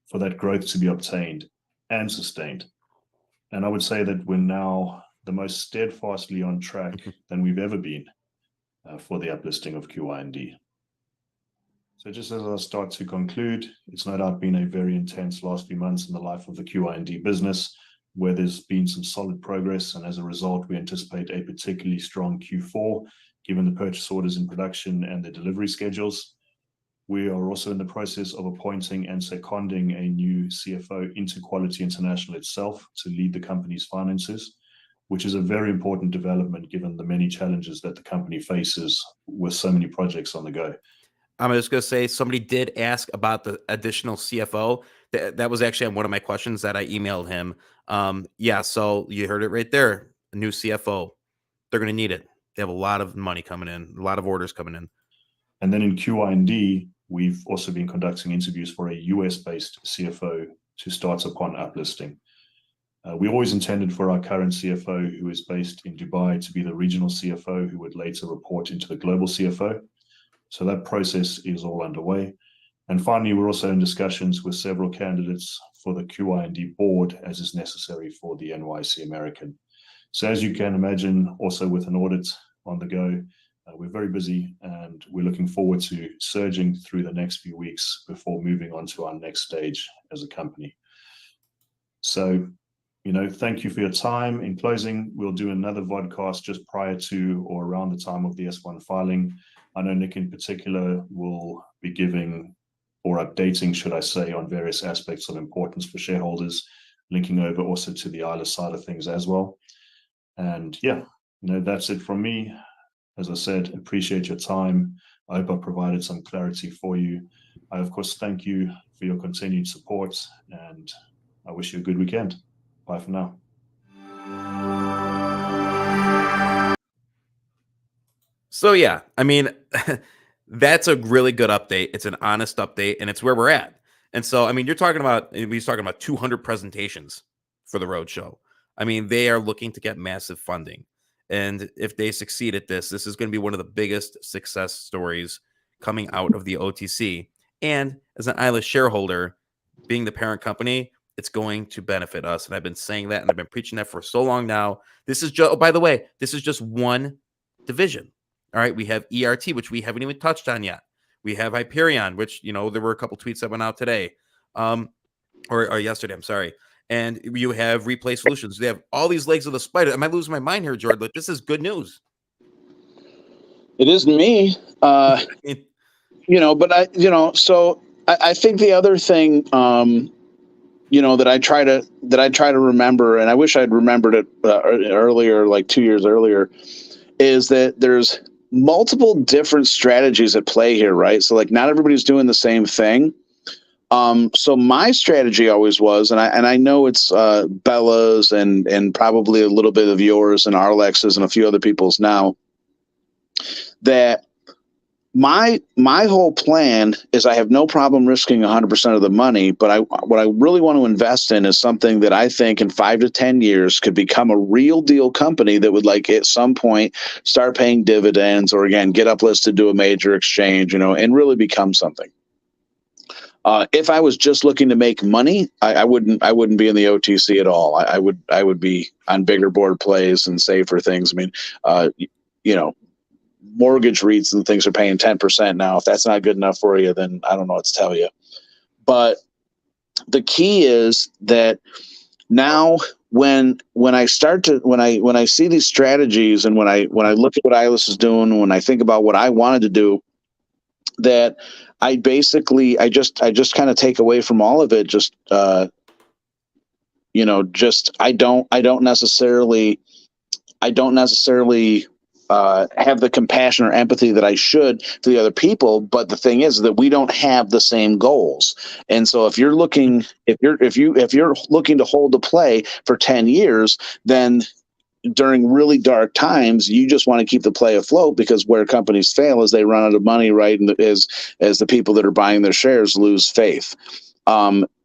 for that growth to be obtained and sustained. And I would say that we're now the most steadfastly on track than we've ever been for the uplisting of QIND. So just as I start to conclude, it's no doubt been a very intense last few months in the life of the QIND business, where there's been some solid progress. And as a result, we anticipate a particularly strong Q4, given the purchase orders in production and the delivery schedules. We are also in the process of appointing and seconding a new CFO into Quality International itself to lead the company's finances, which is a very important development given the many challenges that the company faces with so many projects on the go. I'm just going to say somebody did ask about the additional CFO. That was actually one of my questions that I emailed him. Yeah, so you heard it right there. A new CFO. They're going to need it. They have a lot of money coming in, a lot of orders coming in. And then in QIND, we've also been conducting interviews for a US-based CFO to start upon uplisting. We always intended for our current CFO, who is based in Dubai, to be the regional CFO who would later report into the global CFO. So that process is all underway. And finally, we're also in discussions with several candidates for the QIND board, as is necessary for the NYSE American. So as you can imagine, also with an audit on the go, we're very busy, and we're looking forward to surging through the next few weeks before moving on to our next stage as a company. So, thank you for your time. In closing, we'll do another vodcast just prior to or around the time of the S1 filing. I know Nick in particular will be giving or updating, should I say, on various aspects of importance for shareholders, linking over also to the ILA side of things as well. And yeah, that's it from me. As I said, appreciate your time. I hope I provided some clarity for you. I, of course, thank you for your continued support, and I wish you a good weekend. Bye for now. So yeah, I mean, that's a really good update. It's an honest update, and it's where we're at. And so, I mean, we was talking about 200 presentations for the roadshow. I mean, they are looking to get massive funding. And if they succeed at this is going to be one of the biggest success stories coming out of the OTC. And as an ILA shareholder, being the parent company, it's going to benefit us. And I've been saying that, and I've been preaching that for so long now. This is just, by the way, this is just one division. All right, we have ERT, which we haven't even touched on yet. We have Hyperion, which, there were a couple tweets that went out today, or yesterday, I'm sorry. And you have Replay Solutions. They have all these legs of the spider. Am I losing my mind here, Jordan? Like, this is good news. It isn't me, but so I think the other thing, that I try to remember, and I wish I'd remembered it earlier, like 2 years earlier, is that there's multiple different strategies at play here, right? So like not everybody's doing the same thing. So my strategy always was, and I know it's Bella's and probably a little bit of yours and Arlex's and a few other people's now, that my whole plan is I have no problem risking 100% of the money, but what I really want to invest in is something that I think in 5 to 10 years could become a real deal company that would like at some point start paying dividends, or again, get uplisted to a major exchange, and really become something. If I was just looking to make money, I wouldn't be in the OTC at all. I would be on bigger board plays and safer things. I mean, mortgage REITs and things are paying 10% now. If that's not good enough for you, then I don't know what to tell you. But the key is that now when I start to when I see these strategies, and when I look at what Ilis is doing, when I think about what I wanted to do, that I basically I just kind of take away from all of it, just just I don't necessarily have the compassion or empathy that I should for the other people. But the thing is that we don't have the same goals. And so if you're looking to hold the play for 10 years, then during really dark times, you just want to keep the play afloat, because where companies fail is they run out of money, right? And as the people that are buying their shares lose faith.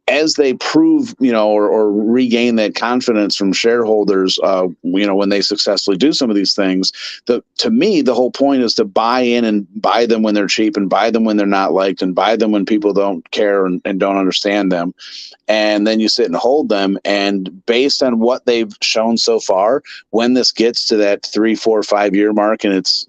As they prove, or regain that confidence from shareholders, when they successfully do some of these things, to me, the whole point is to buy in and buy them when they're cheap, and buy them when they're not liked, and buy them when people don't care and don't understand them. And then you sit and hold them. And based on what they've shown so far, when this gets to that 3, 4, 5 year mark, and it's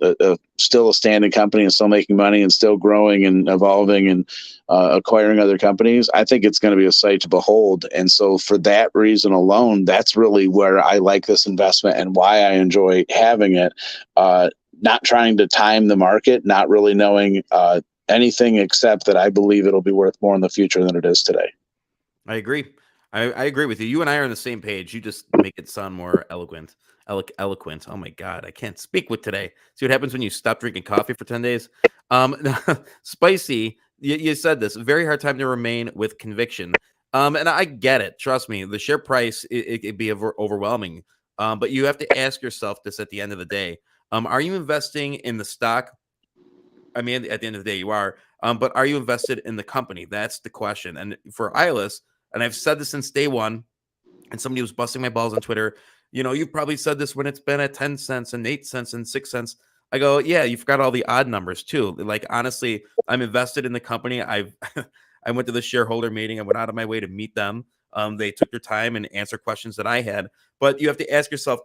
still a standing company and still making money and still growing and evolving and acquiring other companies, I think it's going to be a sight to behold. And so for that reason alone, that's really where I like this investment and why I enjoy having it. Not trying to time the market, not really knowing anything except that I believe it'll be worth more in the future than it is today. I agree. I agree with you. You and I are on the same page. You just make it sound more eloquent. Eloquent. Oh my God, I can't speak with today. See what happens when you stop drinking coffee for 10 days? Spicy, you said this, very hard time to remain with conviction. And I get it. Trust me, the share price, it'd be overwhelming. But you have to ask yourself this at the end of the day. Are you investing in the stock? I mean, at the end of the day, you are. But are you invested in the company? That's the question. And for Ilis, and I've said this since day one, and somebody was busting my balls on Twitter, you've probably said this when it's been at 10 cents and 8 cents and 6 cents. I go, yeah, you forgot all the odd numbers too. Like, honestly, I'm invested in the company. I went to the shareholder meeting. I went out of my way to meet them. They took their time and answer questions that I had. But you have to ask yourself,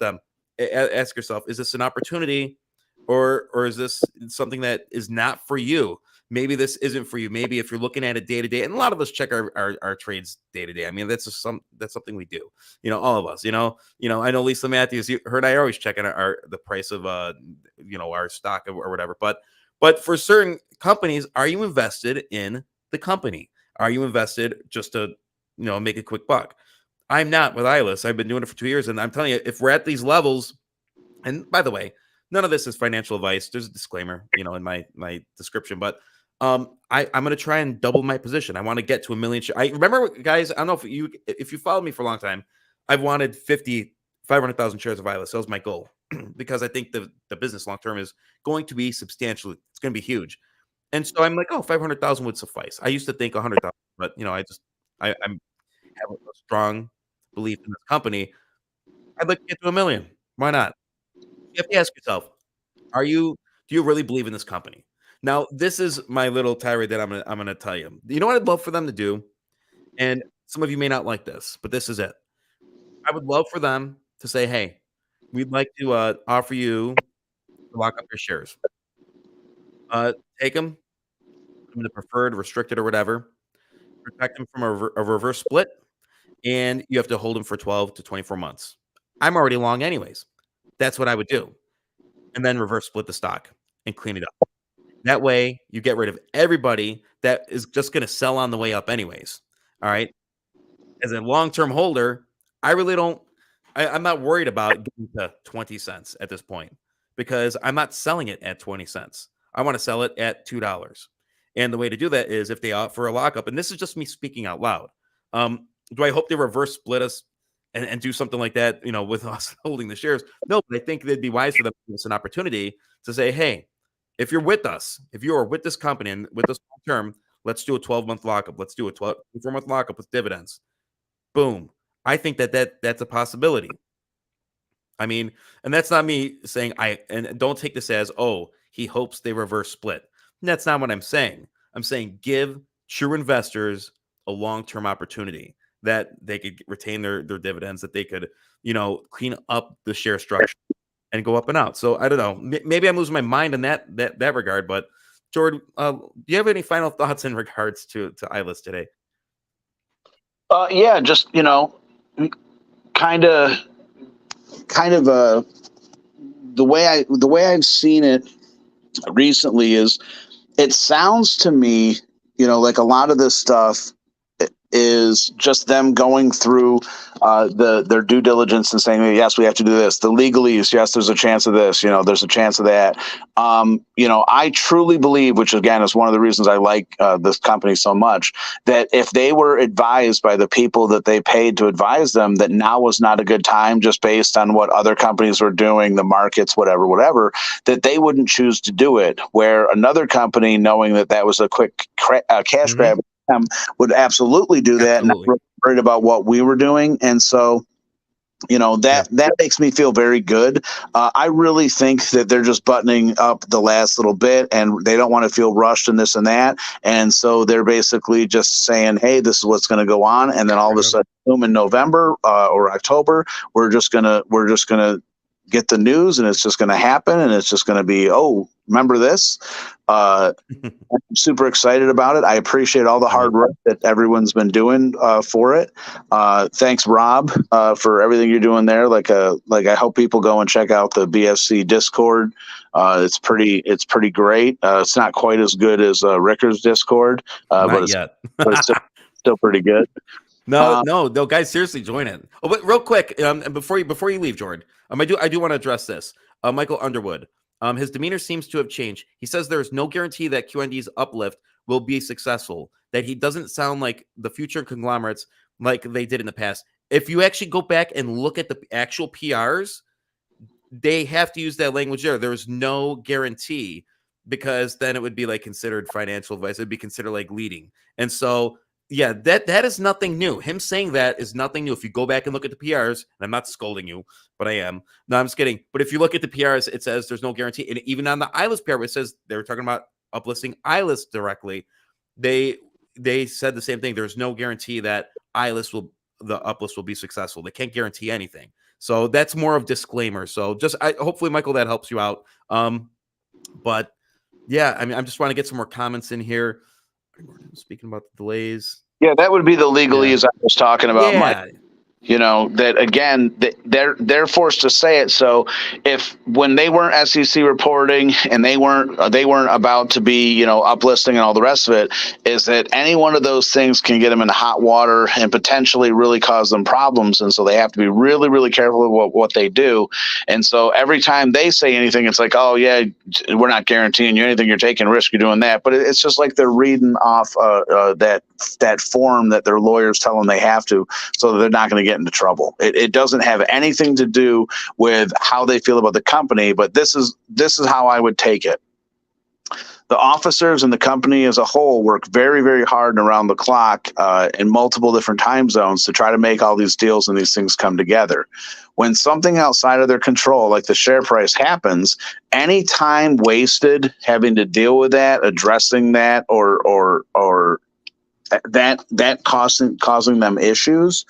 is this an opportunity, or is this something that is not for you? Maybe this isn't for you. Maybe if you're looking at it day to day, and a lot of us check our trades day to day. I mean, that's something we do. All of us. I know Lisa Matthews, her and I are always checking the price of our stock or whatever. But for certain companies, are you invested in the company? Are you invested just to make a quick buck? I'm not with Ilis. I've been doing it for 2 years, and I'm telling you, if we're at these levels, and by the way, none of this is financial advice. There's a disclaimer, in my description, but I'm going to try and double my position. I want to get to 1 million shares. I remember, guys, I don't know if you followed me for a long time, I've wanted 500,000 shares of Ilis. That was my goal, because I think the business long term is going to be substantial. It's going to be huge. And so I'm like, 500,000 would suffice. I used to think 100,000, but I have a strong belief in this company. I'd like to get to 1 million. Why not? You have to ask yourself, do you really believe in this company? Now, this is my little tirade that I'm gonna tell you. You know what I'd love for them to do? And some of you may not like this, but this is it. I would love for them to say, hey, we'd like to offer you to lock up your shares. Take them, put them in the preferred, restricted, or whatever. Protect them from a reverse split, and you have to hold them for 12 to 24 months. I'm already long anyways. That's what I would do. And then reverse split the stock and clean it up. That way, you get rid of everybody that is just going to sell on the way up anyways. All right. As a long-term holder, I really don't. I'm not worried about getting to 20 cents at this point, because I'm not selling it at 20 cents. I want to sell it at $2. And the way to do that is if they offer a lockup, and this is just me speaking out loud. Do I hope they reverse split us and do something like that, with us holding the shares? No, but I think it'd be wise for them to give us an opportunity to say, hey, if you're with us, if you are with this company and with us long term, let's do a 12-month lockup. Let's do a 24-month lockup with dividends. Boom. I think that's a possibility. I mean, and that's not me saying and don't take this as, he hopes they reverse split. That's not what I'm saying. I'm saying give true investors a long-term opportunity that they could retain their dividends, that they could, clean up the share structure and go up and out. So I don't know. Maybe I'm losing my mind in that regard. But Jordan, do you have any final thoughts in regards to Ilis today? Yeah, just kind of, the way I've seen it recently is, it sounds to me, like a lot of this stuff is just them going through their due diligence and saying, yes, we have to do this. The legalese, yes, there's a chance of this, there's a chance of that. I truly believe, which again is one of the reasons I like this company so much, that if they were advised by the people that they paid to advise them that now was not a good time, just based on what other companies were doing, the markets, whatever, that they wouldn't choose to do it. Where another company, knowing that that was a quick cash grab, would absolutely do that, and not really worried about what we were doing. And so, that makes me feel very good. I really think that they're just buttoning up the last little bit, and they don't want to feel rushed and this and that. And so they're basically just saying, hey, this is what's going to go on. And then all of a sudden, boom, in November or October, we're just gonna get the news, and it's just going to happen, and it's just going to be, oh, remember this? I'm super excited about it. I appreciate all the hard work that everyone's been doing for it. Thanks, Rob, for everything you're doing there. Like I hope people go and check out the BFC Discord. It's pretty great. It's not quite as good as Ricker's Discord, but it's still pretty good. No, guys, seriously, join in. Oh, but real quick, before you leave, Jordan, I do want to address this. Michael Underwood, his demeanor seems to have changed. He says there is no guarantee that QND's uplift will be successful. That he doesn't sound like the future conglomerates like they did in the past. If you actually go back and look at the actual PRs, they have to use that language there. There is no guarantee, because then it would be like considered financial advice. It'd be considered like leading, and so. Yeah, that is nothing new. Him saying that is nothing new. If you go back and look at the PRs, and I'm not scolding you, but I am. No, I'm just kidding. But if you look at the PRs, it says there's no guarantee. And even on the ILIS PR, it says they were talking about uplisting ILIS directly. They said the same thing. There's no guarantee that the uplist will be successful. They can't guarantee anything. So that's more of disclaimer. So hopefully, Michael, that helps you out. But yeah, I mean, I just want to get some more comments in here. Speaking about the delays. Yeah, that would be the legalese I was talking about, yeah. Mike. That again, they're forced to say it. So if when they weren't SEC reporting and they weren't about to be uplisting and all the rest of it, is that any one of those things can get them into hot water and potentially really cause them problems. And so they have to be really, really careful of what they do. And so every time they say anything, it's like, oh yeah, we're not guaranteeing you anything. You're taking risk. You're doing that. But it's just like they're reading off that form that their lawyers tell them they have to, so that they're not going to get into trouble. It doesn't have anything to do with how they feel about the company, but this is how I would take it. The officers and the company as a whole work very, very hard and around the clock in multiple different time zones to try to make all these deals and these things come together. When something outside of their control, like the share price, happens, any time wasted having to deal with that, addressing that, or that causing them issues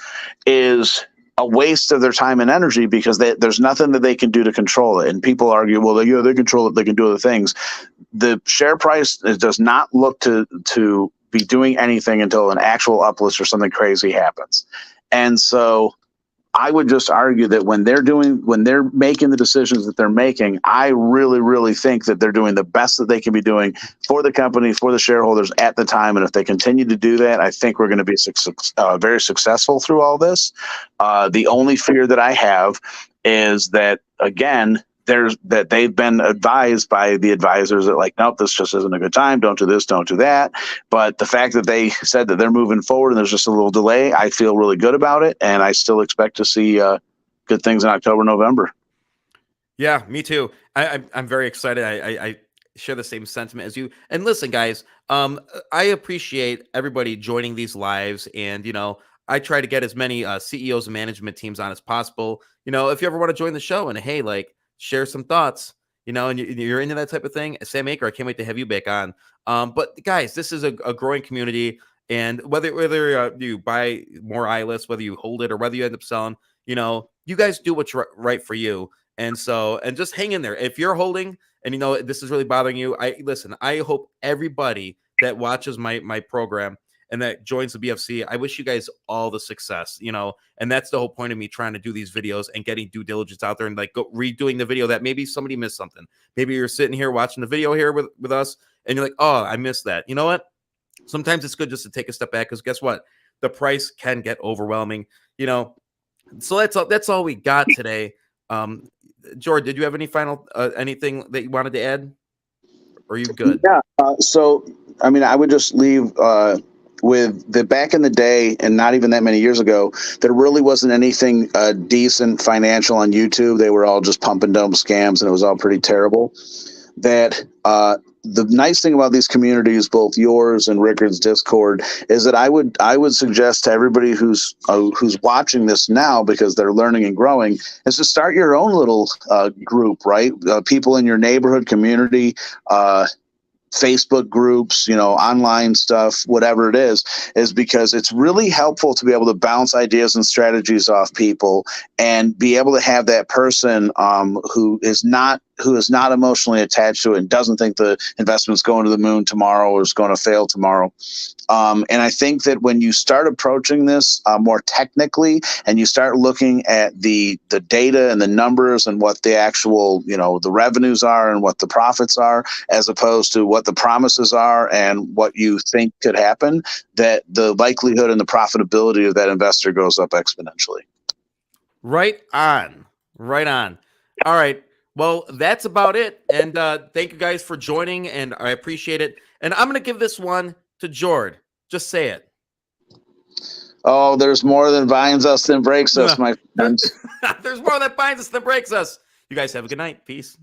is a waste of their time and energy, because there's nothing that they can do to control it. And people argue, well, they control it, they can do other things. The share price does not look to be doing anything until an actual uplist or something crazy happens. And so I would just argue that when they're making the decisions that they're making, I really, really think that they're doing the best that they can be doing for the company, for the shareholders at the time. And if they continue to do that, I think we're going to be very successful through all this. The only fear that I have is that, again, that they've been advised by the advisors that, like, nope, this just isn't a good time. Don't do this, don't do that. But the fact that they said that they're moving forward and there's just a little delay, I feel really good about it. And I still expect to see good things in October, November. Yeah, me too. I'm very excited. I share the same sentiment as you. And listen, guys, I appreciate everybody joining these lives. And, I try to get as many CEOs and management teams on as possible. If you ever want to join the show and, hey, like, share some thoughts, and you're into that type of thing, Sam Aker, I can't wait to have you back on. But guys, this is a growing community, and whether you buy more ILIS, whether you hold it, or whether you end up selling, you guys do what's right for you. And just hang in there. If you're holding and this is really bothering you, I hope everybody that watches my program and that joins the BFC, I wish you guys all the success, you know, and that's the whole point of me trying to do these videos and getting due diligence out there and like redoing the video that maybe somebody missed something. Maybe you're sitting here watching the video here with us and you're like, oh, I missed that. You know what? Sometimes it's good just to take a step back because guess what? The price can get overwhelming, you know. So that's all we got today. George, did you have any final anything that you wanted to add? Or are you good? Yeah. So, I mean, I would just leave with the back in the day, and not even that many years ago, there really wasn't anything decent financial on YouTube. They were all just pump and dump scams, and it was all pretty terrible. That the nice thing about these communities, both yours and Rickard's Discord, is that I would suggest to everybody who's watching this now, because they're learning and growing, is to start your own little group, right? People in your neighborhood community, Facebook groups, you know, online stuff, whatever it is because it's really helpful to be able to bounce ideas and strategies off people and be able to have that person who is not emotionally attached to it and doesn't think the investment's going to the moon tomorrow or is going to fail tomorrow. And I think that when you start approaching this more technically and you start looking at the data and the numbers and what the actual, you know, the revenues are and what the profits are, as opposed to what the promises are and what you think could happen, that the likelihood and the profitability of that investor goes up exponentially. Right on. Right on. All right. Well, that's about it. And thank you guys for joining, and I appreciate it. And I'm going to give this one to Jord. Just say it. Oh, there's more that binds us than breaks us, my friends. There's more that binds us than breaks us. You guys have a good night. Peace.